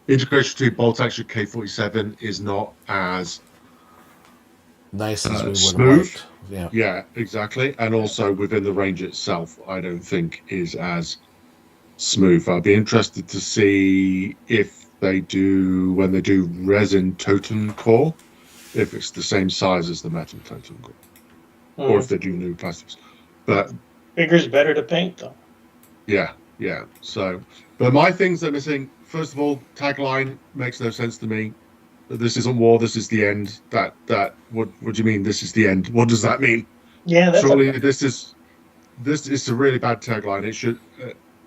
integration between bolt action K-47 is not as Nice as we would have smooth. liked. Yeah. Yeah, exactly. And also within the range itself, I don't think is as smooth. I'll be interested to see if they do, when they do resin totem core, if it's the same size as the metal totem core, or if they do new plastics. But Bigger's better to paint, though. yeah. So, but my things that are missing, first of all, tagline makes no sense to me. This isn't war. This is the end. What do you mean? This is the end. What does that mean? Yeah, that's Surely this is a really bad tagline. It should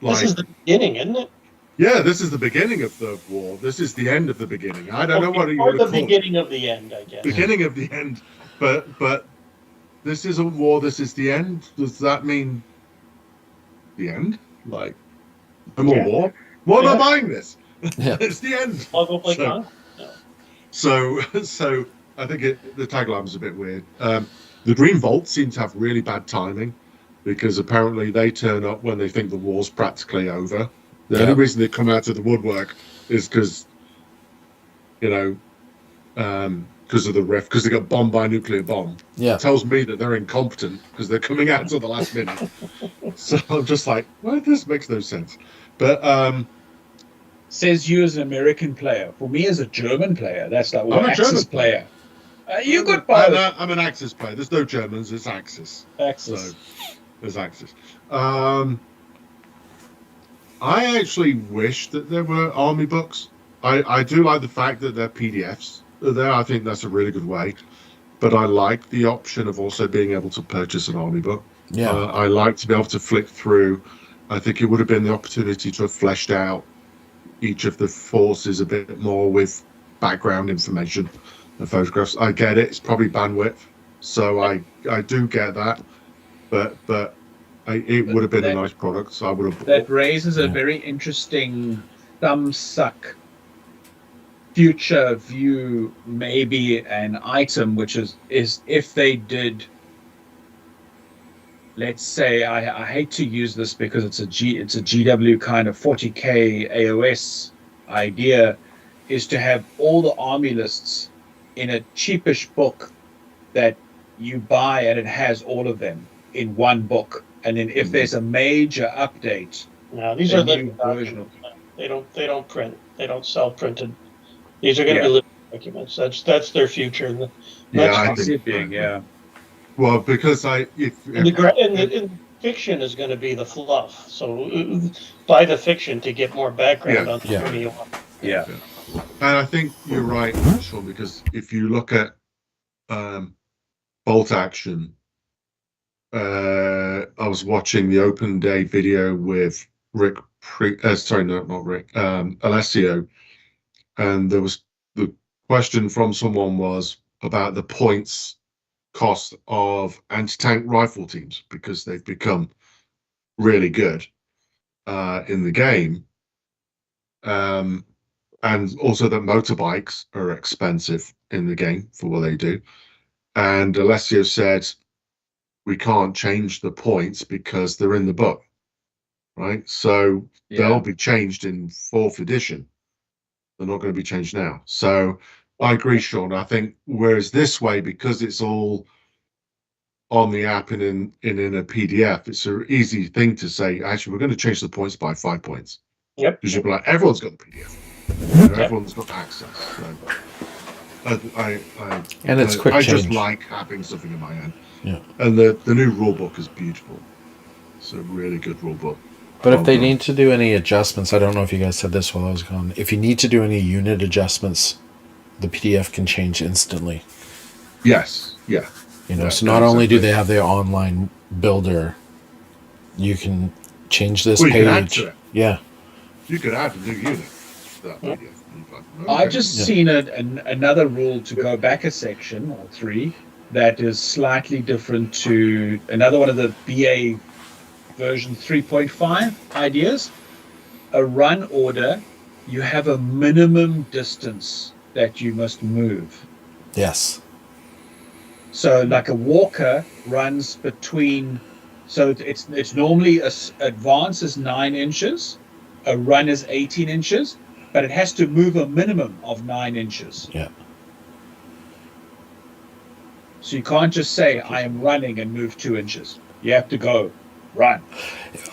this is the beginning, isn't it? yeah. This is the beginning of the war. This is the end of the beginning. I don't know what you Or would the have called beginning of the end, I guess. beginning of the end. But this isn't war. This is the end. Does that mean the end? Like no more war? Why am I buying this? Yeah. It's the end. I'll go play So- Konflikt. So I think the tagline was a bit weird. The Green Vault seems to have really bad timing because apparently they turn up when they think the war's practically over. The only reason they come out of the woodwork is because, because of the rift, because they got bombed by a nuclear bomb. Yeah. It tells me that they're incompetent because they're coming out until the last minute. So I'm just like, well, this makes no sense. But Says you as an American player. For me as a German player, that's like, I'm well, a Axis German player. You could buy I'm an Axis player. There's no Germans. It's Axis. Axis. So there's Axis. I actually wish that there were army books. I do like the fact that they're PDFs. There, I think that's a really good way. But I like the option of also being able to purchase an army book. Yeah. I like to be able to flick through. I think it would have been the opportunity to have fleshed out each of the forces a bit more with background information and photographs. I get it; it's probably bandwidth, so I do get that. But it would have been a nice product, so I would have. That raises a Yeah. very interesting thumb suck future view, maybe an item, which is if they did, let's say, I hate to use this because it's a GW kind of 40k AOS idea, is to have all the army lists in a cheapish book that you buy, and it has all of them in one book. And then if there's a major update, No, these a are new living version documents. They don't print. They don't sell printed. These are going to be living documents. That's their future. Yeah, I I see think. it being, yeah. Well, because And the fiction is going to be the fluff. So buy the fiction to get more background on the Yeah. journey you want. Yeah. And I think you're right, Sean, because if you look at bolt action, I was watching the open day video with Rick. Not Rick. Alessio, and there was the question from someone was about the points cost of anti-tank rifle teams because they've become really good in the game. And also that motorbikes are expensive in the game for what they do. And Alessio said, we can't change the points because they're in the book, right? So they'll be changed in 4th edition. They're not going to be changed now. So I agree, Sean. I think whereas this way, because it's all on the app and in a PDF, it's an easy thing to say, actually, we're going to change the points by 5 points. Yep. Because you'll be like, everyone's got the PDF. Everyone's got access. So And it's quick I change. just like having something in my hand. Yeah. And the new rule book is beautiful. It's a really good rule book. But if they need to do any adjustments, I don't know if you guys said this while I was gone. If you need to do any unit adjustments, the PDF can change instantly. Yes. Yeah. So not only do they have their online builder, you can change this Well, you page. can add to it. Yeah. You could add a new unit to that PDF. I've just seen another rule to go back a section or 3 that is slightly different to another one of the BA version 3.5 ideas, a run order, you have a minimum distance that you must move. Yes. So like a walker runs between, so it's normally advance is 9 inches, a run is 18 inches, but it has to move a minimum of 9 inches. Yeah. So you can't just say I am running and move 2 inches. You have to go run.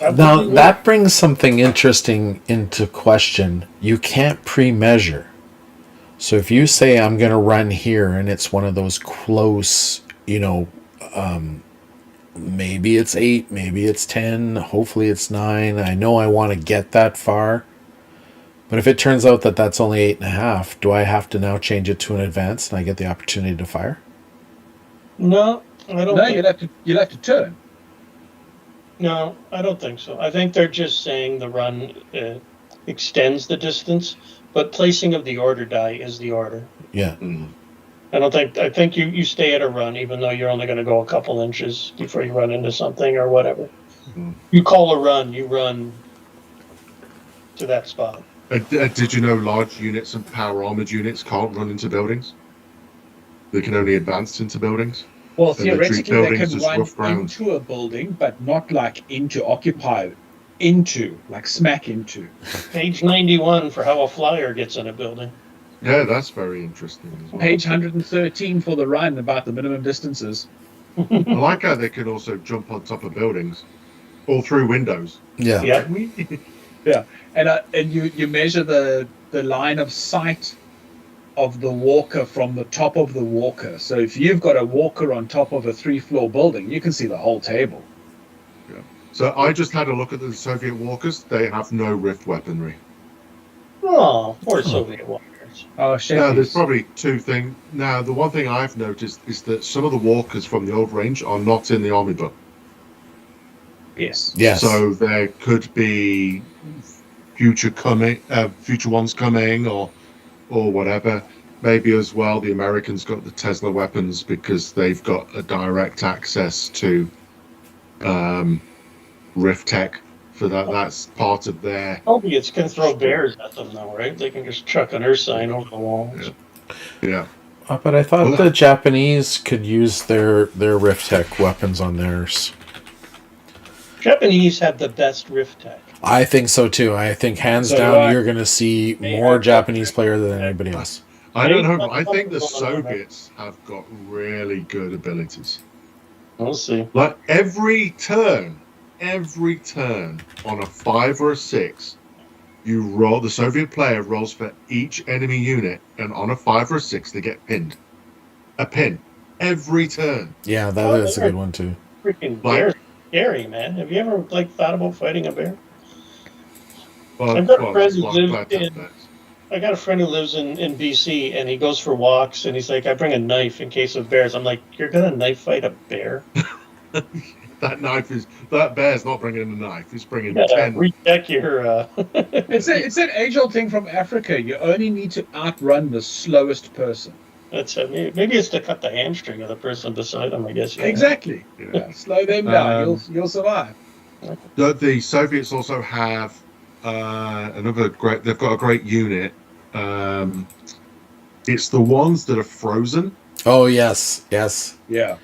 Now, that brings something interesting into question. You can't pre-measure. So if you say I'm going to run here and it's one of those close, maybe it's 8, maybe it's 10, hopefully it's 9. I know I want to get that far. But if it turns out that that's only 8.5, do I have to now change it to an advance and I get the opportunity to fire? No, I don't. No, think, you'll have to turn. no, I don't think so. I think they're just saying the run extends the distance, but placing of the order die is the order. Yeah. I think you stay at a run, even though you're only going to go a couple inches before you run into something or whatever. You call a run, you run to that spot. Did you know large units and power armored units can't run into buildings? They can only advance into buildings. Well, And they treat theoretically, they buildings can as run rough ground. into a building, but not like into, occupy, into, like smack into. Page 91 for how a flyer gets in a building. Yeah, that's very interesting as well. Page 113 for the run about the minimum distances. I like how they can also jump on top of buildings or through windows. Yeah. Yeah. Yeah, and you measure the line of sight of the walker from the top of the walker. So if you've got a walker on top of a 3-floor building, you can see the whole table. Yeah. So I just had a look at the Soviet walkers. They have no rift weaponry. Oh, poor Soviet walkers. Oh, Now, shit. there's probably two things. Now, the one thing I've noticed is that some of the walkers from the old range are not in the army book. Yes. Yes. So there could be future ones coming, or whatever. Maybe as well, the Americans got the Tesla weapons because they've got a direct access to Rift Tech. For that, that's part of their. Soviets can throw bears at them, though, right? They can just chuck an earth sign over the walls. Yeah. But I thought the Japanese could use their Rift Tech weapons on theirs. Japanese have the best Rift Tech. I think so too. I think hands down, you're going to see more Japanese player than anybody else. I don't know. I think the Soviets have got really good abilities. We'll see. Like every turn on a 5 or a 6, you roll. The Soviet player rolls for each enemy unit, and on a 5 or a 6, they get pinned. A pin every turn. Yeah, that is a good one too. Freaking bear, scary, man. Have you ever thought about fighting a bear? I've got a friend who lives in. I got a friend who lives in BC, and he goes for walks, and he's like, I bring a knife in case of bears. I'm like, you're gonna knife fight a bear? That bear's not bringing a knife. He's bringing 10. Recheck your. It's that age-old thing from Africa. You only need to outrun the slowest person. That's it. Maybe it's to cut the hamstring of the person beside them. I guess. Yeah. Exactly. Yeah. Slow them down. You'll survive. The Soviets also have another great. They've got a great unit. It's the ones that are frozen. Oh yes. Yeah.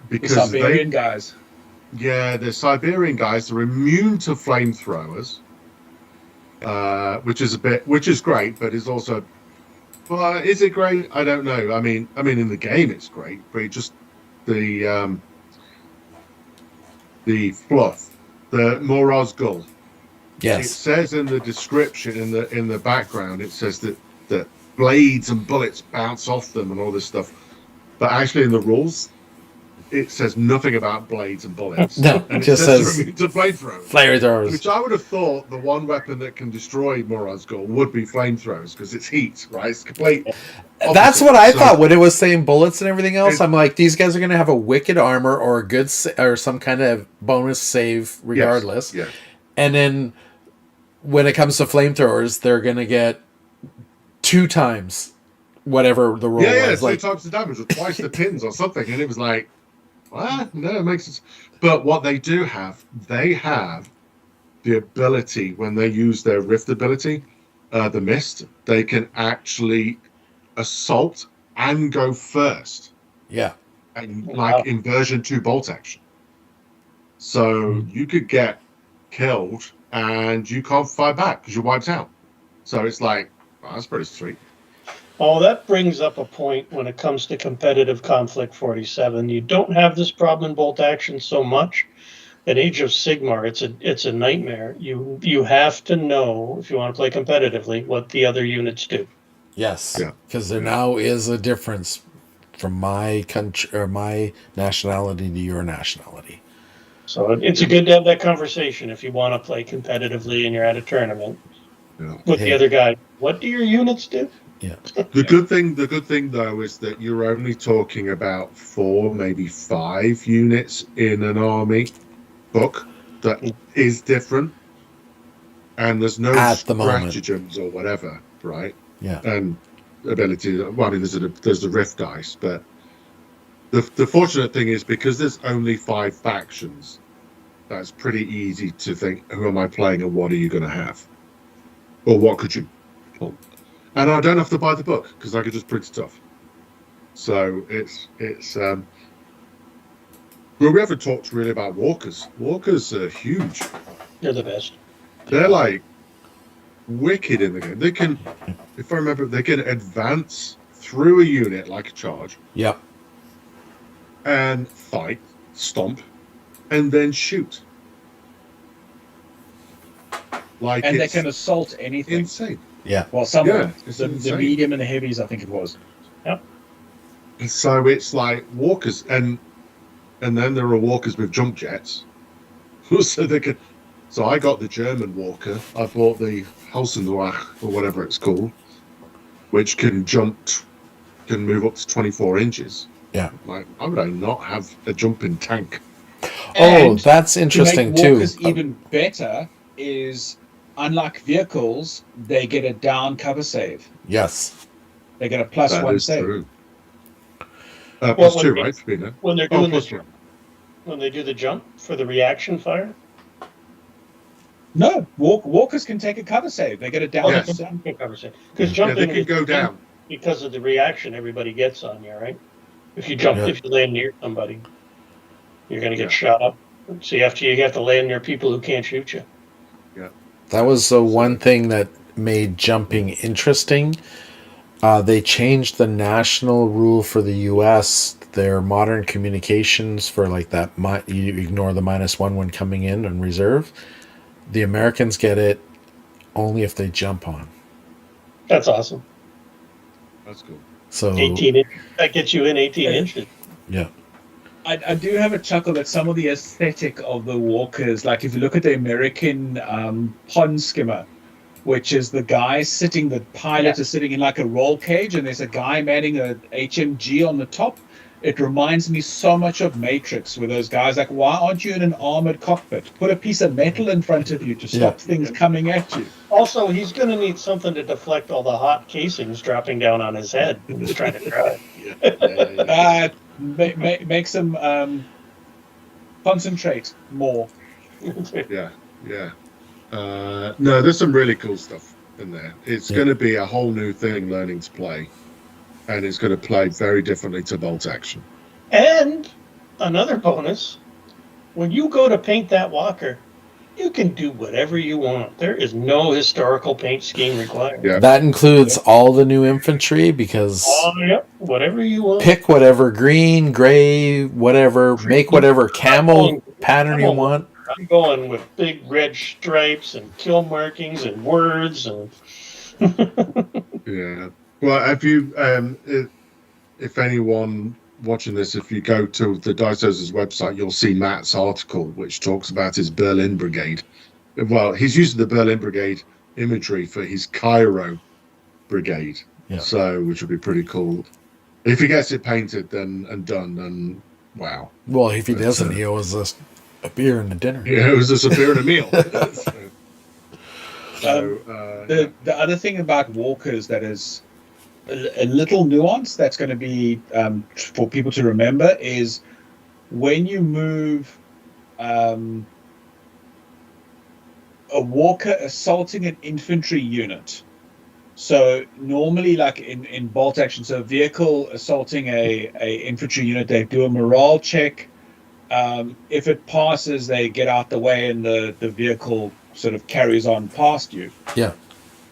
Because the Siberian guys. Yeah, the Siberian guys are immune to flamethrowers, which is great, but is also. Well, is it great? I don't know. I mean, in the game it's great, but just the fluff, the Morozgul. Yes. It says in the description, in the background, it says that blades and bullets bounce off them and all this stuff, but actually in the rules, it says nothing about blades and bullets. No, and it just says to flamethrowers. Flamethrowers. Which I would have thought the one weapon that can destroy Morozgul would be flamethrowers because it's heat, right? It's complete. That's what I thought when it was saying bullets and everything else. I'm like, these guys are going to have a wicked armor or a good or some kind of bonus save regardless. Yes. And then when it comes to flamethrowers, they're going to get 2 times whatever the roll was. Yeah, 2 like, times the damage or twice the pins or something, and it was like, No, it makes sense. But what they do have, they have the ability when they use their rift ability, the mist, they can actually assault and go first, Yeah. and Wow. like in version 2 bolt action. So you could get killed and you can't fight back because you're wiped out. So it's like, well, that's pretty sweet. Oh, that brings up a point when it comes to competitive Conflict 47. You don't have this problem in bolt action so much. At Age of Sigmar, it's a nightmare. You have to know, if you want to play competitively, what the other units do. Yes. Yeah. Because there Yeah. now is a difference from my country or my nationality to your nationality. So it's a good to have that conversation if you want to play competitively and you're at a tournament Yeah. with the Hey. other guy. What do your units do? Yeah. The good thing though is that you're only talking about 4, maybe 5 units in an army book that is different, and there's no At the moment. stratagems or whatever, right? Yeah. And ability. Well, I mean, there's the rift dice, but the fortunate thing is because there's only 5 factions, that's pretty easy to think, who am I playing and what are you going to have, or what could you pull? And I don't have to buy the book because I could just print it off. So it's well, we haven't talked really about walkers. Walkers are huge. They're the best. They're like wicked in the game. They can, if I remember, they can advance through a unit like a charge Yep. and fight, stomp, and then shoot. Like And they it's can assault anything. insane. Yeah. Well, some Yeah, of them. it's The insane. medium and the heavies, I think it was. So it's like walkers, and then there are walkers with jump jets. So they could. So I got the German walker. I bought the Helsendwach or whatever it's called, which can move up to 24 inches. Yeah. Like, how would I not have a jumping tank? Oh, And that's interesting to make too. walkers even better is, unlike vehicles, they get a down cover save. Yes. They get a plus That 1 is save. true. Well, Plus when 2, they- right, Sabina? When they're Oh, doing plus the 1. when they do the jump for the reaction fire. No, walkers can take a cover save. They get a down. Yes. Because Yeah, jumping they can go down. because of the reaction everybody gets on you, right? If you jump, Yeah. if you land near somebody, you're going to get Yeah. shot up. So you have to land near people who can't shoot you. That was the one thing that made jumping interesting. They changed the national rule for the U.S. Their modern communications for like that. You ignore the -1 when coming in and reserve. The Americans get it only if they jump on. That's awesome. That's cool. So 18 inches. That gets you in 18 Yeah. inches. yeah, I do have a chuckle at some of the aesthetic of the walkers. Like if you look at the American pond skimmer, which is the guy sitting, the pilot is sitting in like a roll cage, and there's a guy manning a HMG on the top. It reminds me so much of Matrix, where those guys like, why aren't you in an armored cockpit? Put a piece of metal in front of you to stop things coming at you. Also, he's going to need something to deflect all the hot casings dropping down on his head when he's trying to drive. Makes them concentrate more. Yeah. No, there's some really cool stuff in there. It's going to be a whole new thing learning to play, and it's going to play very differently to bolt action. And another bonus, when you go to paint that walker, you can do whatever you want. There is no historical paint scheme required. Yeah. that includes all the new infantry because Oh, yep, whatever you want. pick whatever green, gray, whatever, make whatever camel pattern you want. I'm going with big red stripes and kill markings and words and. Yeah. Well, if anyone watching this, if you go to the Dicehozers website, you'll see Matt's article, which talks about his Berlin Brigade. Well, he's using the Berlin Brigade imagery for his Cairo Brigade, so which would be pretty cool. If he gets it painted and done, then wow. Well, if he doesn't, he owes us a beer and a dinner. Yeah, it was just a beer and a meal. The other thing about walkers that is a little nuance that's going to be for people to remember is when you move a walker assaulting an infantry unit. So normally, like in bolt action, so a vehicle assaulting a infantry unit, they do a morale check. If it passes, they get out the way, and the vehicle sort of carries on past you. Yeah.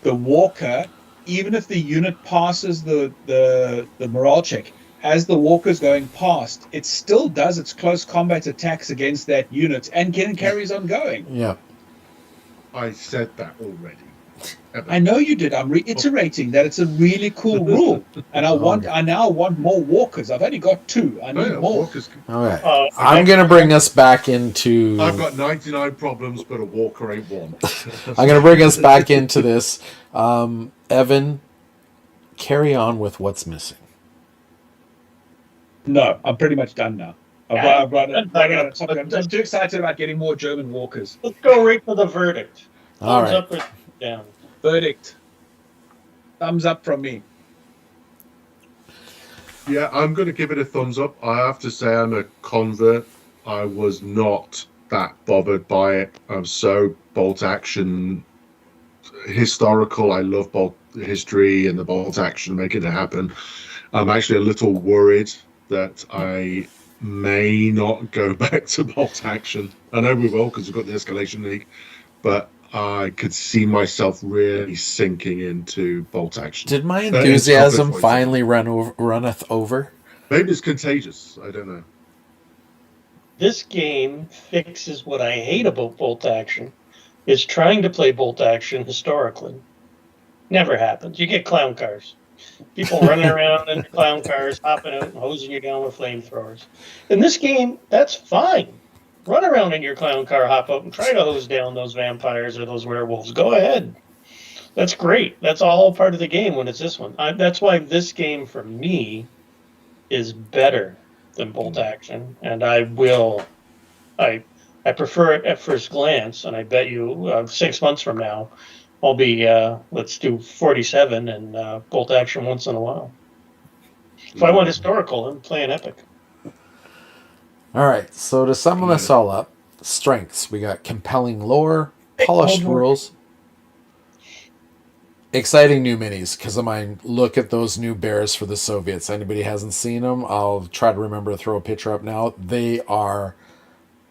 The walker, even if the unit passes the morale check, as the walker's going past, it still does its close combat attacks against that unit and carries on going. Yeah. I said that already. I know you did. I'm reiterating that it's a really cool rule, and I now want more walkers. I've only got 2. I need more. Walkers. All right. I'm going to bring us back into... I've got 99 problems, but a walker ain't one. I'm going to bring us back into this. Evan, carry on with what's missing. No, I'm pretty much done now. I'm too excited about getting more German walkers. Let's go right for the verdict. All Thumbs right. up or down? Verdict. Thumbs up from me. Yeah, I'm going to give it a thumbs up. I have to say I'm a convert. I was not that bothered by it. I'm so bolt action historical. I love bolt history and the bolt action, making it happen. I'm actually a little worried that I may not go back to bolt action. I know we will because we've got the Escalation League, but I could see myself really sinking into bolt action. Did my enthusiasm Conflict finally runneth over? Maybe it's contagious. I don't know. This game fixes what I hate about bolt action, is trying to play bolt action historically. Never happens. You get clown cars. People running around in clown cars, hopping out and hosing you down with flamethrowers. In this game, that's fine. Run around in your clown car, hop out, and try to hose down those vampires or those werewolves. Go ahead. That's great. That's all part of the game when it's this one. That's why this game, for me, is better than bolt action. And I prefer it at first glance, and I bet you 6 months from now, I'll be, let's do 47 and bolt action once in a while. If I want historical, I'm playing epic. All right. So to sum this all up, strengths. We got compelling lore, polished rules, exciting new minis. Because of mine, look at those new bears for the Soviets. Anybody hasn't seen them, I'll try to remember to throw a picture up now. They are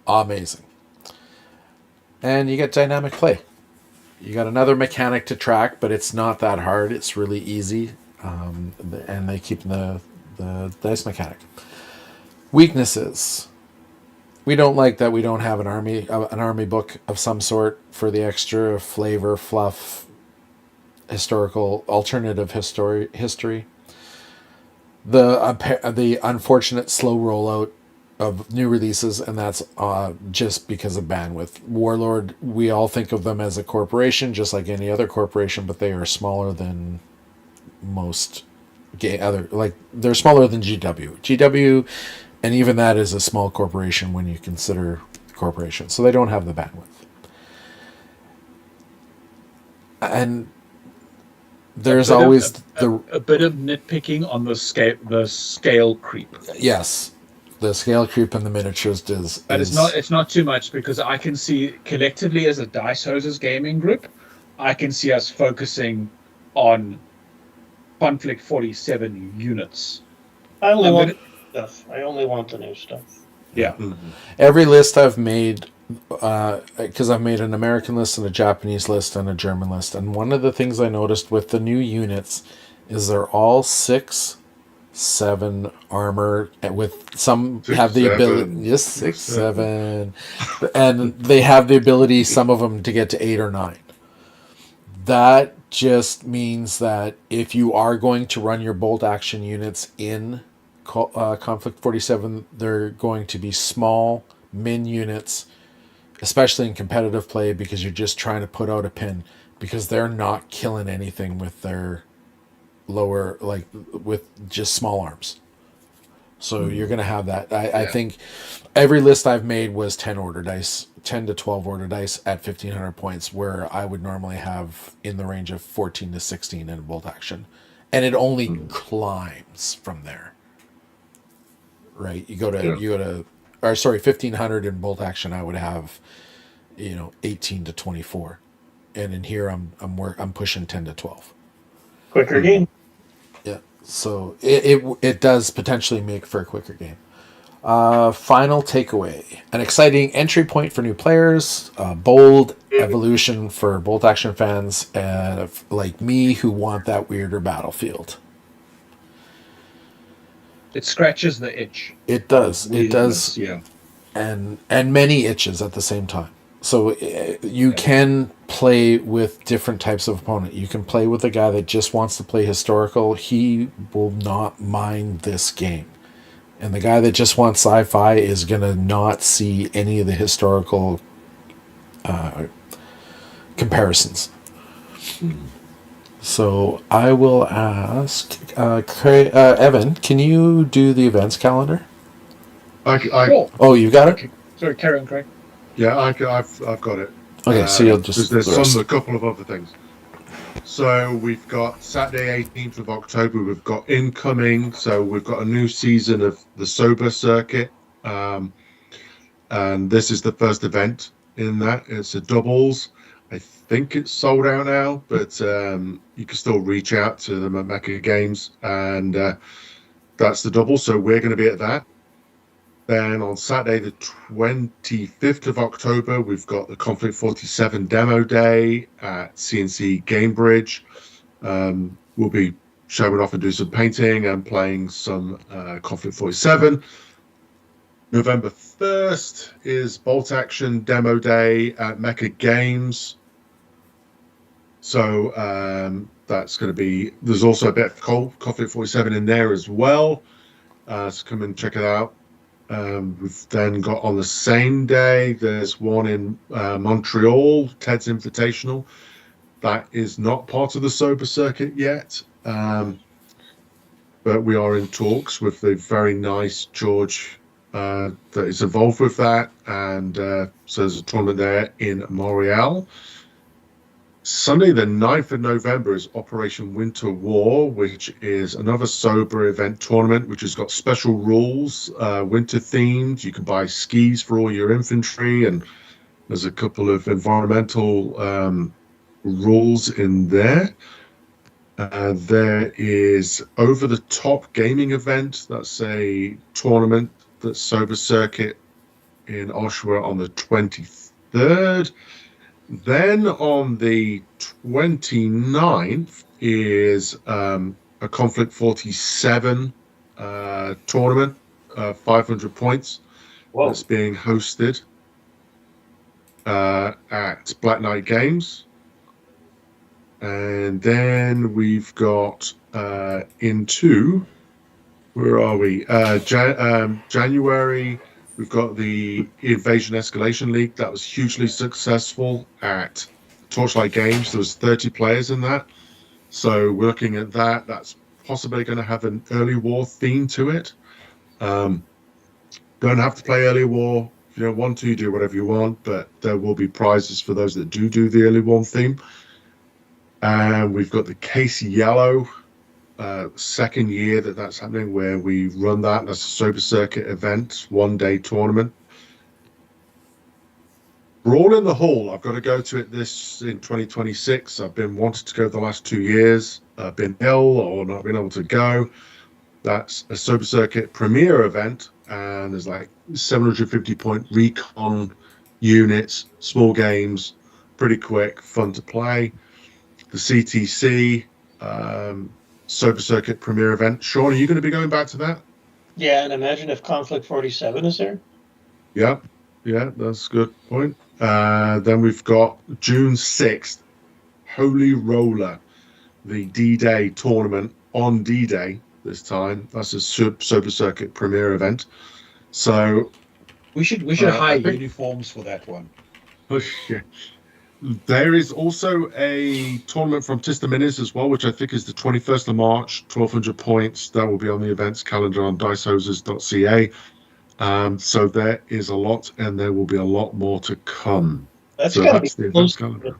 amazing. And you get dynamic play. You got another mechanic to track, but it's not that hard. It's really easy. And they keep the dice mechanic. Weaknesses. We don't like that we don't have an army book of some sort for the extra flavor, fluff, historical, alternative history. The unfortunate slow rollout of new releases, and that's just because of bandwidth. Warlord, we all think of them as a corporation, just like any other corporation, but they are smaller than most they're smaller than GW, and even that is a small corporation when you consider corporation. So they don't have the bandwidth. And there's always a bit of nitpicking on the scale creep. Yes. The scale creep in the miniatures but it's not too much, because I can see collectively as a Dice Hoses gaming group, I can see us focusing on Konflikt 47 units. I only want the new stuff. Yeah. Mm-hmm. Every list I've made, because I've made an American list and a Japanese list and a German list, and one of the things I noticed with the new units is they're all 6-7 armor, with some have the ability, yes, 6-7, and they have the ability, some of them, to get to 8 or 9. That just means that if you are going to run your bolt action units in Konflikt 47, they're going to be small min units, especially in competitive play, because you're just trying to put out a pin, because they're not killing anything with their lower, like with just small arms. So you're going to have that. I think every list I've made was 10 to 12 order dice at 1,500 points, where I would normally have in the range of 14 to 16 in bolt action. And it only climbs from there. Right? You go to 1500 in bolt action, I would have, 18 to 24, and in here I'm pushing 10 to 12. Quicker game. Yeah, so it does potentially make for a quicker game. Final takeaway: an exciting entry point for new players, bold evolution for bolt action fans like me who want that weirder battlefield. It scratches the itch. It does. It does. Yeah. And many itches at the same time. So you can play with different types of opponent. You can play with a guy that just wants to play historical. He will not mind this game. And the guy that just wants sci-fi is going to not see any of the historical comparisons. So I will ask Evan, can you do the events calendar? Cool. Oh, you got it? Okay. Sorry, carry on, Craig. Yeah, I've got it. Okay, so you'll just... There's a couple of other things. So we've got Saturday 18th of October, we've got incoming, so we've got a new season of the Sober Circuit, and this is the first event in that. It's a doubles. I think it's sold out now, but you can still reach out to them at Mecca Games, and that's the double, so we're going to be at that. Then on Saturday, the 25th of October, we've got the Konflikt 47 demo day at CNC Gamebridge. We'll be showing off and do some painting and playing some Konflikt 47. November 1st is Bolt Action demo day at Mecca Games. So that's going to be... There's also a bit of Konflikt 47 in there as well. So come and check it out. We've then got on the same day, there's one in Montreal, Ted's Invitational. That is not part of the Sober Circuit yet, but we are in talks with the very nice George that is involved with that, and so there's a tournament there in Montreal. Sunday, the 9th of November, is Operation Winter War, which is another sober event tournament, which has got special rules, winter themed. You can buy skis for all your infantry, and there's a couple of environmental rules in there. There is Over the Top Gaming Event. That's a tournament that's Sober Circuit in Oshawa on the 23rd. Then on the 29th is a Konflikt 47 tournament, 500 points. Whoa. That's being hosted at Black Knight Games. And then we've got into, where are we? January. We've got the Invasion Escalation League. That was hugely successful at Torchlight Games. There was 30 players in that. So we're looking at that. That's possibly going to have an early war theme to it. Don't have to play early war. If you don't want to, you do whatever you want. But there will be prizes for those that do the early war theme. And we've got the Case Yellow. Second year that's happening, where we run that. That's a Sober Circuit event, 1-day tournament. Brawl in the Hall, I've got to go to it this in 2026. I've been wanting to go the last 2 years. I've been ill or not been able to go. That's a Sober Circuit premier event, and there's like 750 point recon units, small games, pretty quick, fun to play. The CTC Sober Circuit premier event. Sean, are you going to be going back to that? Yeah, and imagine if Konflikt 47 is there. Yeah, that's a good point. Then we've got June 6th, Holy Roller, the D-Day tournament on D-Day this time. That's a Sober Circuit premier event. So we should hire uniforms for that one. Yeah. There is also a tournament from Tista Minis as well, which I think is the 21st of March, 1,200 points. That will be on the events calendar on dicehoses.ca. So there is a lot, and there will be a lot more to come. That's so got to that's be the close events calendar.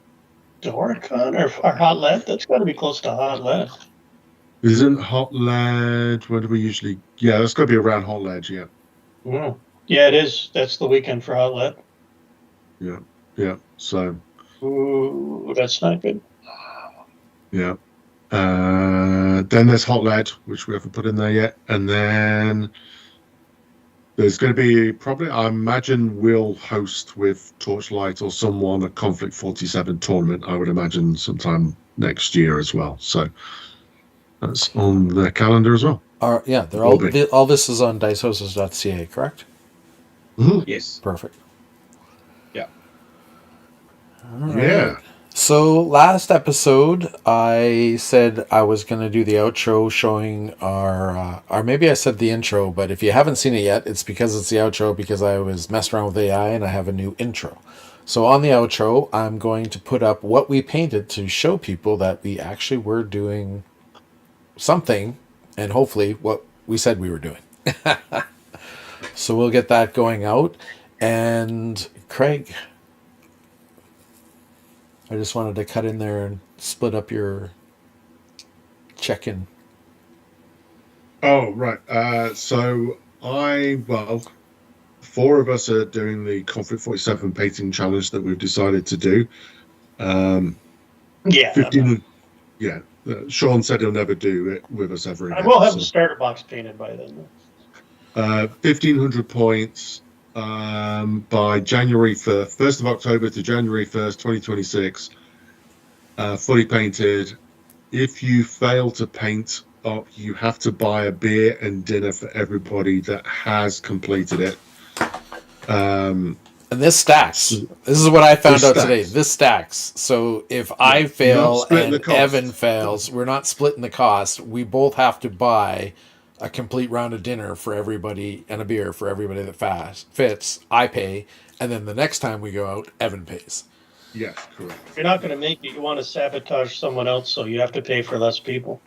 to Doricon or Hot Lead. That's got to be close to Hot Lead. Isn't Hot Lead? Where do we usually? Yeah, that's got to be around Hot Lead. Yeah. Wow. Yeah, it is. That's the weekend for Outlet. Yeah. So Ooh, that's not good. yeah. Then there's Hot Lead, which we haven't put in there yet, and then there's going to be probably, I imagine, we'll host with Torchlight or someone a Conflict 47 tournament. I would imagine sometime next year as well. So that's on the calendar as well. Yeah, they're Will be. all this is on dicehouses.ca, correct? Mhm. Yes. Perfect. Yeah. All right. Yeah. So last episode, I said I was going to do the outro showing or maybe I said the intro, but if you haven't seen it yet, it's because it's the outro because I was messing around with AI and I have a new intro. So on the outro, I'm going to put up what we painted to show people that we actually were doing something and hopefully what we said we were doing. So we'll get that going out. And Craig, I just wanted to cut in there and split up your check-in. Oh, right. Well, four of us are doing the Conflict 47 painting challenge that we've decided to do. Yeah. 15, yeah. Sean said he'll never do it with us ever I again. will have so. the starter box painted by then. 1,500 points by January 1st of October to January 1st, 2026. Fully painted. If you fail to paint up, you have to buy a beer and dinner for everybody that has completed it. And this stacks. This is what I found out today. This stacks. So if I fail and Evan fails, we're not splitting the cost. We both have to buy a complete round of dinner for everybody and a beer for everybody that fits. I pay. And then the next time we go out, Evan pays. Yes, correct. If you're not going to make it, you want to sabotage someone else, so you have to pay for less people.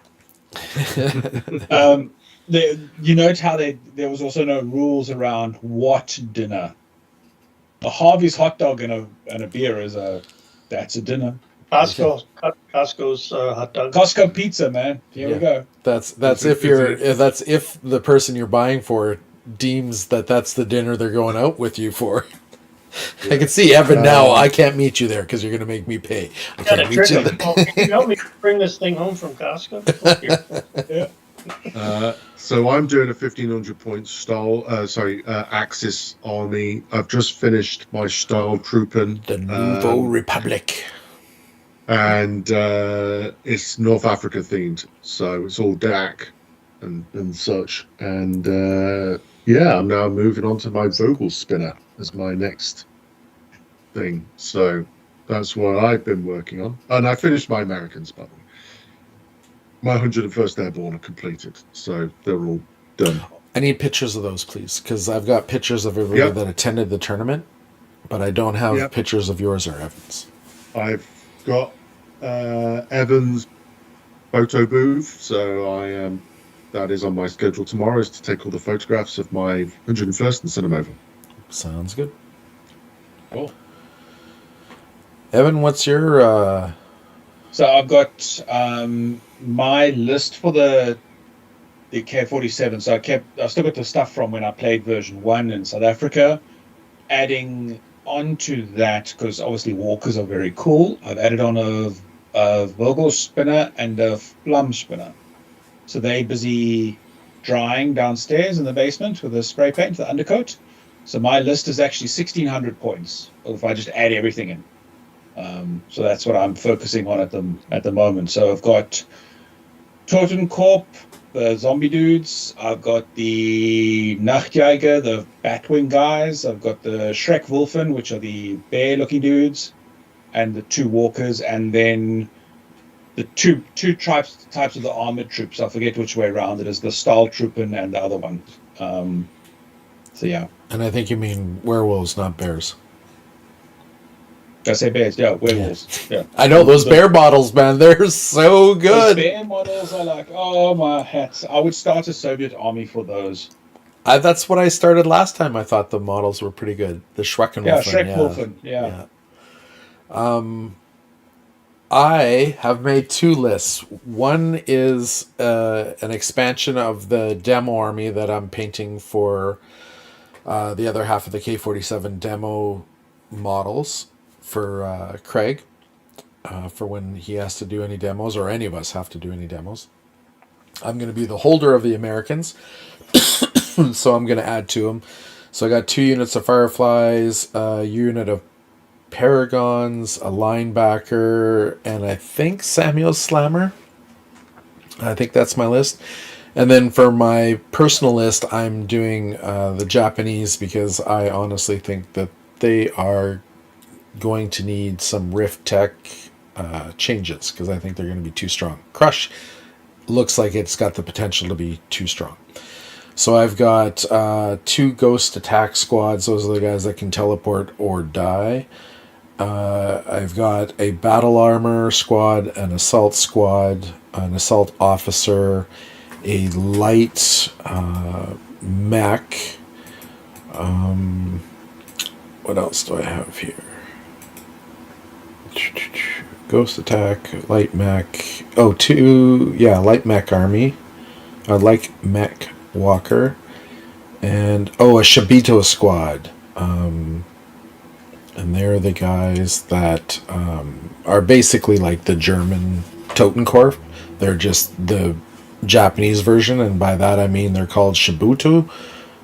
You note how there was also no rules around what dinner. A Harvey's hot dog and a beer that's a dinner. Costco's hot dog. Costco pizza, man. Here we go. That's if the person you're buying for deems that that's the dinner they're going out with you for. Yeah. I can see Evan now. I can't meet you there because you're going to make me pay. I can't meet you there. Can you help me bring this thing home from Costco? Yeah. So I'm doing a 1,500 point Axis army. I've just finished my Stahl Truppen. The Nouveau Republic. And it's North Africa themed, so it's all DAC and such. And I'm now moving on to my Vogel Spinner as my next thing. So that's what I've been working on. And I finished my Americans, by the way. My 101st Airborne are completed, so they're all done. I need pictures of those, please, because I've got pictures of everybody that attended the tournament, but I don't have pictures of yours or Evan's. I've got Evan's photo booth, so that is on my schedule tomorrow, is to take all the photographs of my 101st and send them over. Sounds good. Cool. Evan, what's your... So I've got my list for the K47. So I still got the stuff from when I played version 1 in South Africa. Adding onto that, because obviously walkers are very cool, I've added on a Vogel spinner and a Flum spinner. So they're busy drying downstairs in the basement with the spray paint, the undercoat. So my list is actually 1,600 points if I just add everything in. So that's what I'm focusing on at the moment. So I've got Totenkorb, the zombie dudes. I've got the Nachtjager, the Batwing guys. I've got the Schreckwolfen, which are the bear-looking dudes, and the 2 walkers, and then the two types of the armored troops. I forget which way around it is, the Stahltruppen and the other one. So yeah. And I think you mean werewolves, not bears. Did I say bears? Yeah, werewolves. Yeah. I know those bear models, man. They're so good. Those bear models are like, oh my hats. I would start a Soviet army for those. That's what I started last time. I thought the models were pretty good. The Schreckenwolfen. Yeah, Schreckwolfen. Yeah. I have made 2 lists. One is an expansion of the demo army that I'm painting for the other half of the K-47 demo models for Craig, for when he has to do any demos, or any of us have to do any demos. I'm going to be the holder of the Americans, so I'm going to add to them. So I got 2 units of Fireflies, a unit of Paragons, a linebacker, and I think Samuel Slammer. I think that's my list. And then for my personal list, I'm doing the Japanese, because I honestly think that they are going to need some Rift Tech changes, because I think they're going to be too strong. Crush looks like it's got the potential to be too strong. So I've got 2 Ghost Attack Squads. Those are the guys that can teleport or die. I've got a Battle Armor Squad, an Assault Squad, an Assault Officer, a Light Mech. What else do I have here? Ghost Attack, Light Mech. Oh, 2, Light Mech Army. Light Mech Walker. And, a Shabito Squad. And they're the guys that are basically like the German Totenkorps. They're just the Japanese version, and by that I mean they're called Shibuto.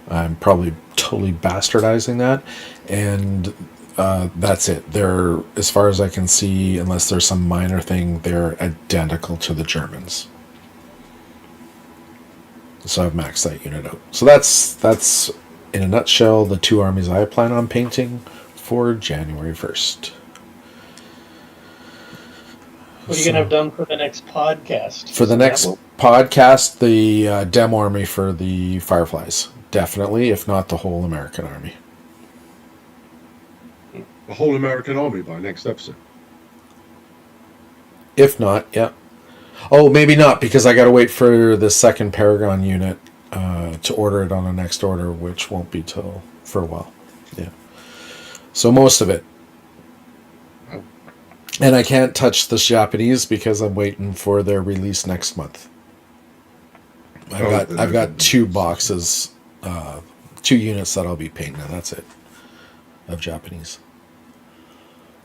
I'm probably totally bastardizing that. And that's it. They're, as far as I can see, unless there's some minor thing, they're identical to the Germans. So I've maxed that unit out. So that's in a nutshell the 2 armies I plan on painting for January 1st. What are you going to have done for the next podcast? For the next podcast, the demo army for the Fireflies. Definitely, if not the whole American army. The whole American army by next episode. If not, yeah. Oh, maybe not, because I got to wait for the second Paragon unit to order it on the next order, which won't be till for a while. Yeah. So most of it. And I can't touch the Japanese because I'm waiting for their release next month. I've got 2 boxes, 2 units that I'll be painting, and that's it, of Japanese.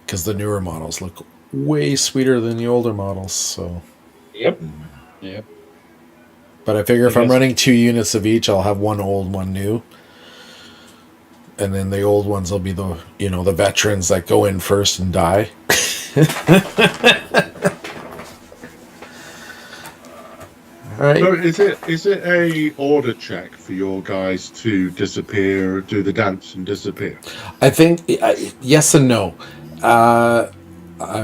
Because the newer models look way sweeter than the older models, so. Yep. But I figure if I'm running 2 units of each, I'll have 1 old, 1 new. And then the old ones will be the veterans that go in first and die. All right. So is it a order check for your guys to disappear, do the dance and disappear? I think yes and no. I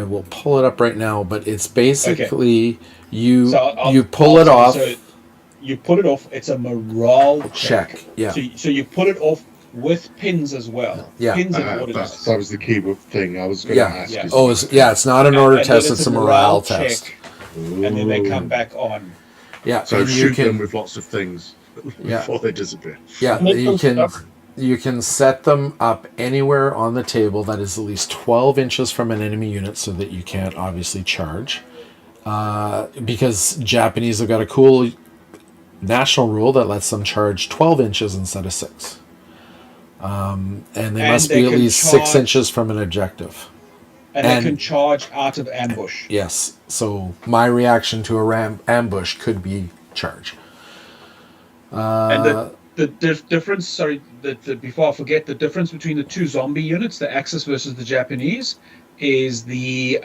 will pull it up right now, but it's basically you pull it off. So you pull it off. It's a morale check. Yeah. So you pull it off with pins as well. Yeah. Pins and order That tests. was the key thing I was going to ask. Yeah. Oh, it's not an order test. It's a morale test. check, and then they come back on. Yeah. So and shoot them with lots of things before they disappear. Yeah, you can set them up anywhere on the table that is at least 12 inches from an enemy unit, so that you can't obviously charge. Because Japanese have got a cool national rule that lets them charge 12 inches instead of 6. And they must be at least 6 inches from an objective. And they can charge out of ambush. Yes. So my reaction to a ambush could be charge. And the difference, sorry, before I forget, the difference between the 2 zombie units, the Axis versus the Japanese, is the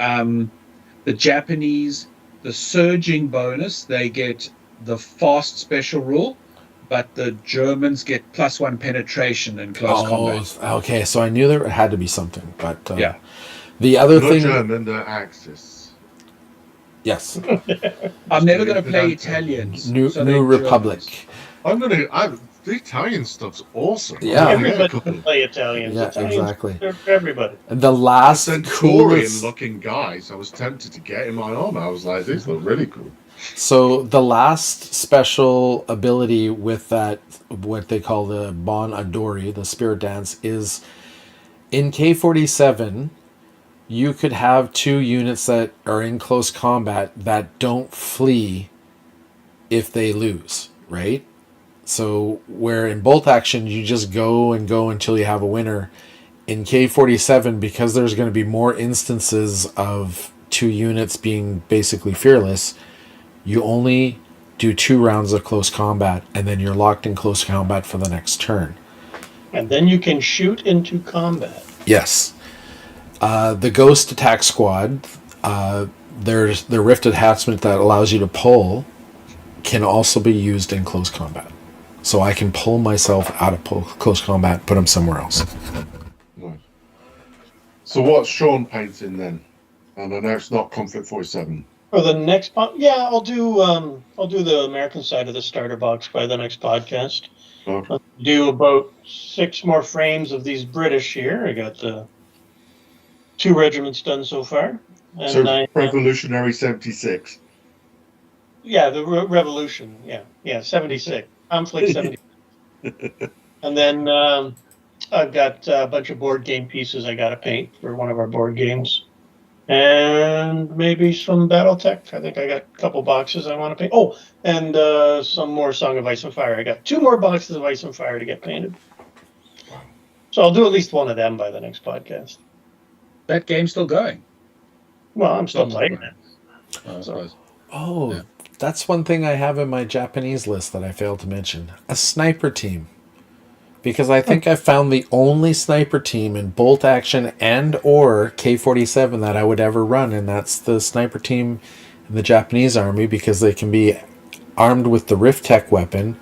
Japanese, the surging bonus, they get the fast special rule, but the Germans get +1 penetration in close combat. Okay. So I knew there had to be something, but yeah. The other Not thing, German, the Axis. yes, I'm never going to play Italians. New Republic. Germans. The Italian stuff's awesome. Yeah. Everybody can play Italians. Yeah, Italians, exactly. They're for everybody. The last Centurion coolest. looking guys, I was tempted to get in my armor. I was like, these look really cool. So the last special ability with that, what they call the Bon Adori, the Spirit Dance, is in K-47. You could have 2 units that are in close combat that don't flee if they lose, right? So where in bolt action you just go and go until you have a winner, in K47, because there's going to be more instances of 2 units being basically fearless, you only do 2 rounds of close combat, and then you're locked in close combat for the next turn. And then you can shoot into combat. Yes. The Ghost Attack Squad, there's the Rift Attachment that allows you to pull, can also be used in close combat. So I can pull myself out of close combat, put them somewhere else. Nice. So what's Sean painting then? And I know it's not Konflikt 47. For the next I'll do the American side of the starter box by the next podcast. Okay. I'll do about 6 more frames of these British here. I got the 2 regiments done so far. And So Revolutionary 76. Yeah, the Revolution. Yeah, 76. Konflikt 76. And then I've got a bunch of board game pieces I got to paint for one of our board games. And maybe some BattleTech. I think I got a couple boxes I want to paint. Oh, and some more Song of Ice and Fire. I got 2 more boxes of Ice and Fire to get painted. So I'll do at least one of them by the next podcast. That game's still going. Well, I'm still playing it. I suppose. Oh, Yeah. that's one thing I have in my Japanese list that I failed to mention. A sniper team. Because I think I found the only sniper team in bolt action and or K47 that I would ever run, and that's the sniper team in the Japanese army, because they can be armed with the Rift Tech weapon,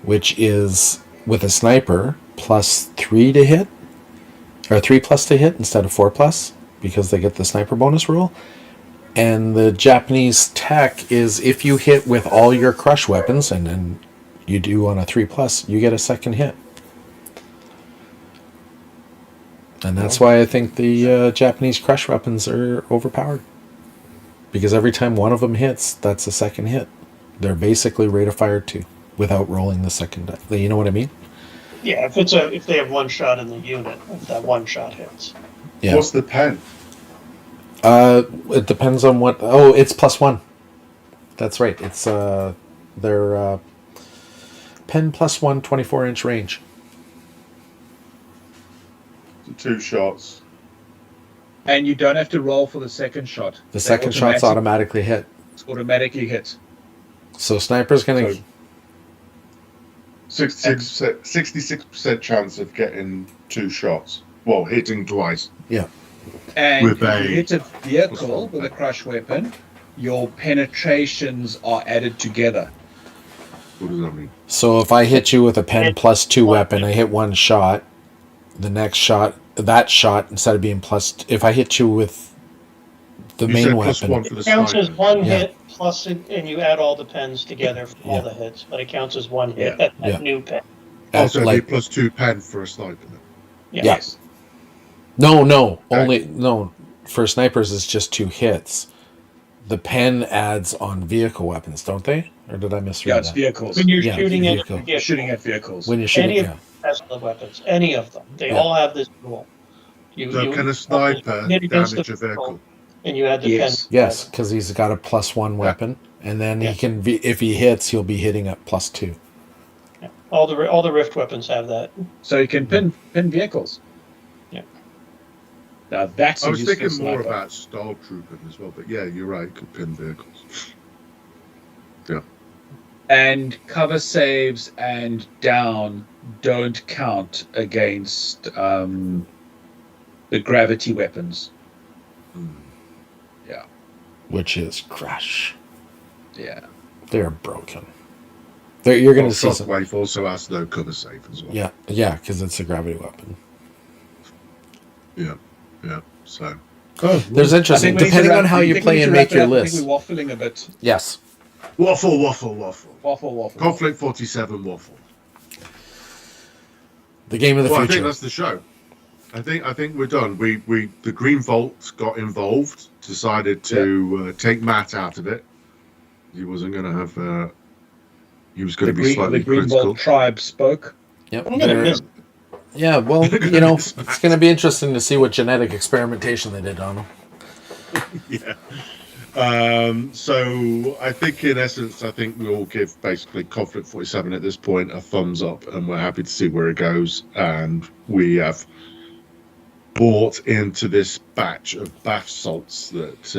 which is with a sniper plus 3 to hit, or 3 plus to hit instead of 4 plus, because they get the sniper bonus rule. And the Japanese tech is if you hit with all your crush weapons, and then you do on a 3 plus, you get a second hit. And that's why I think the Japanese crush weapons are overpowered. Because every time one of them hits, that's a second hit. They're basically rate of fire 2 without rolling the second die. You know what I mean? Yeah, if they have 1 shot in the unit, if that 1 shot hits. Yeah. What's the pen? It depends on what. Oh, it's +1. That's right. It's their pen +1 24-inch range. 2 shots. And you don't have to roll for the second shot. The second shot's automatically hit. It's automatically hit. So sniper's gonna. So 66% chance of getting 2 shots. Well, hitting twice. Yeah. And With if a- you hit a vehicle with a crush weapon, your penetrations are added together. What does that mean? So if I hit you with a pen +2 weapon, I hit 1 shot. The next shot, that shot, instead of being if I hit you with the You main said weapon, +1 for the It counts as sniper. 1 Yeah. hit plus it, and you add all the pens together for all Yeah. the hits, but it counts as 1 hit Yeah. at that Yeah. new pen. Also, like, it'd be +2 pen for a sniper. Then. Yeah. Yes. No, for snipers it's just 2 hits. The pen adds on vehicle weapons, don't they? Or did I misread Yeah, it's that? vehicles. When you're Yeah, shooting at vehicle. You're shooting at vehicles. When you're shooting, any of yeah. the Tesla weapons, any of them, they Yeah. all have this rule. So can a sniper hit against damage the a vehicle? and you add the Yes. pen. Yes, because he's got a +1 weapon, and then Yeah. he can be, if he hits, he'll be hitting at +2. Yeah. All the Rift weapons have that. So you can pin vehicles. Yeah. Now that's I a was useful thinking more sniper. about Stormtrooping as well, but yeah, you're right. Could pin vehicles. Yeah. And cover saves and down don't count against the gravity weapons. Yeah. Which is crush. Yeah. They're broken. You're going Well, to see some. Shockwave also has no cover save as well. Yeah, because it's a gravity weapon. Yeah. So. There's I interesting, think we need to depending wrap- on how I you think we play need and to make wrap it your up. I list. think we're waffling a bit. Yes. Waffle. Waffle. Konflikt 47 waffle. The game of the Well, I think future. that's the show. I think we're done. We the Green Vault got involved, decided to take Matt out of it. He wasn't going to have. He was going to be slightly The Green critical. Bolt tribe spoke. Yep. I'm gonna They're- miss Yeah, well, it's going to be interesting to see what genetic experimentation they did on them. Yeah. So I think in essence, I think we'll give basically Conflict 47 at this point a thumbs up, and we're happy to see where it goes. And we have bought into this batch of bath salts that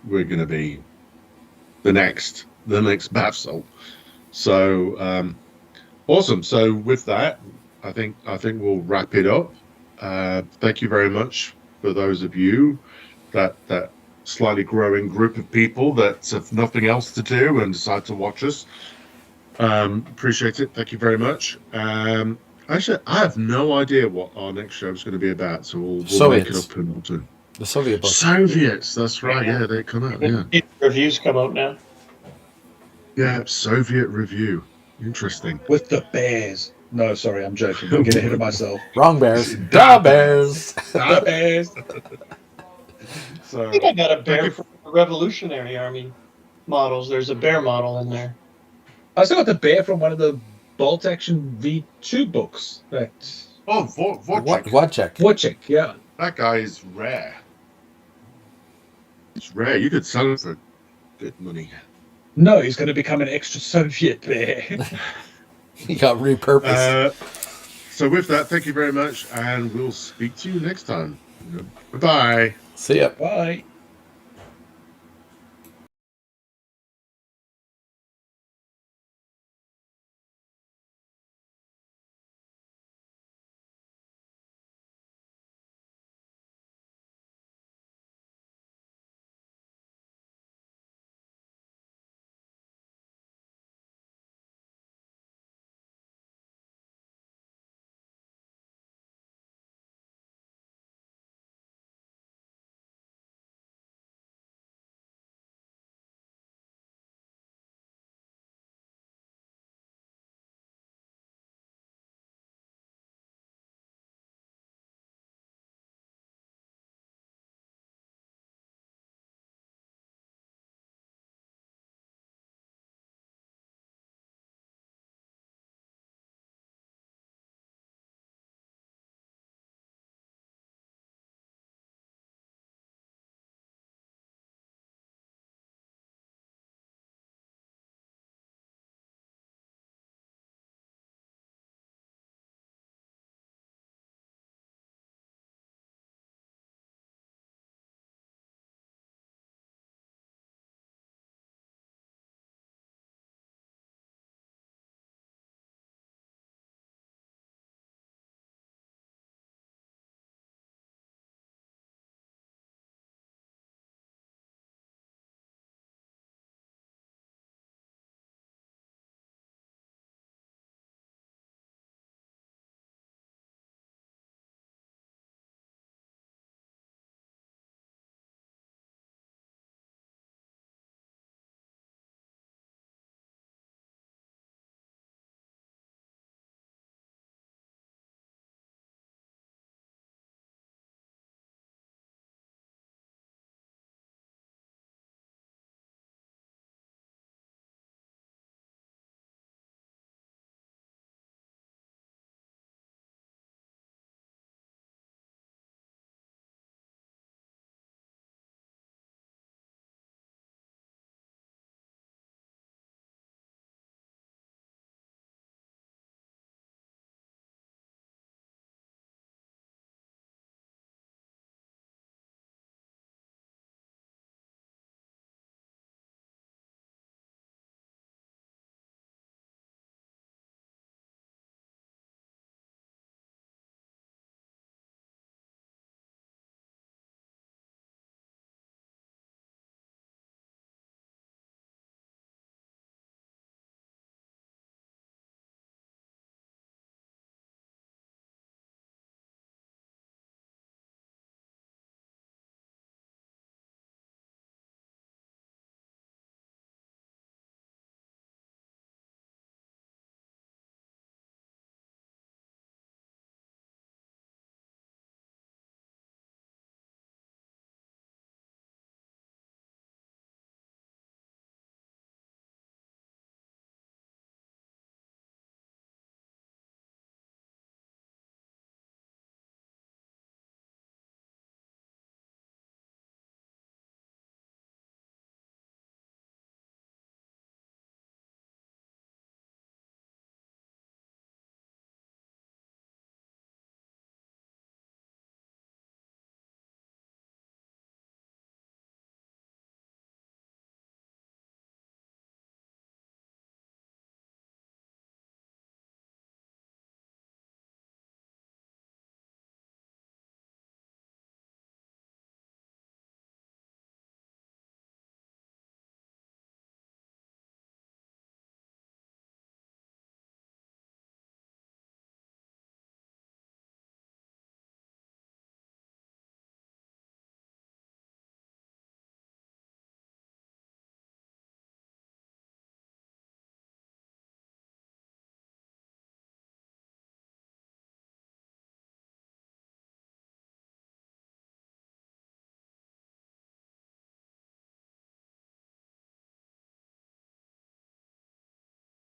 we're going to be the next bath salt. So awesome. So with that, I think we'll wrap it up. Thank you very much for those of you that slightly growing group of people that have nothing else to do and decide to watch us. Appreciate it. Thank you very much. Actually, I have no idea what our next show is going to be about, so we'll make it up in autumn. The Soviet book. Soviets, that's right. Yeah, they come out. Yeah, Reviews come out now. yeah. Soviet review. Interesting. With the bears. No, sorry, I'm joking. I'm getting ahead of myself. Wrong bears. Da bears. The bears. So I think I got a bear from the Revolutionary Army models. There's a bear model in there. I still got the bear from one of the Bolt Action V2 books. That Wojcik. Wojcik, yeah. That guy is rare. It's rare. You could sell it for good money. No, he's going to become an extra Soviet bear. He got repurposed. So with that, thank you very much, and we'll speak to you next time. Bye-bye. See ya. Bye.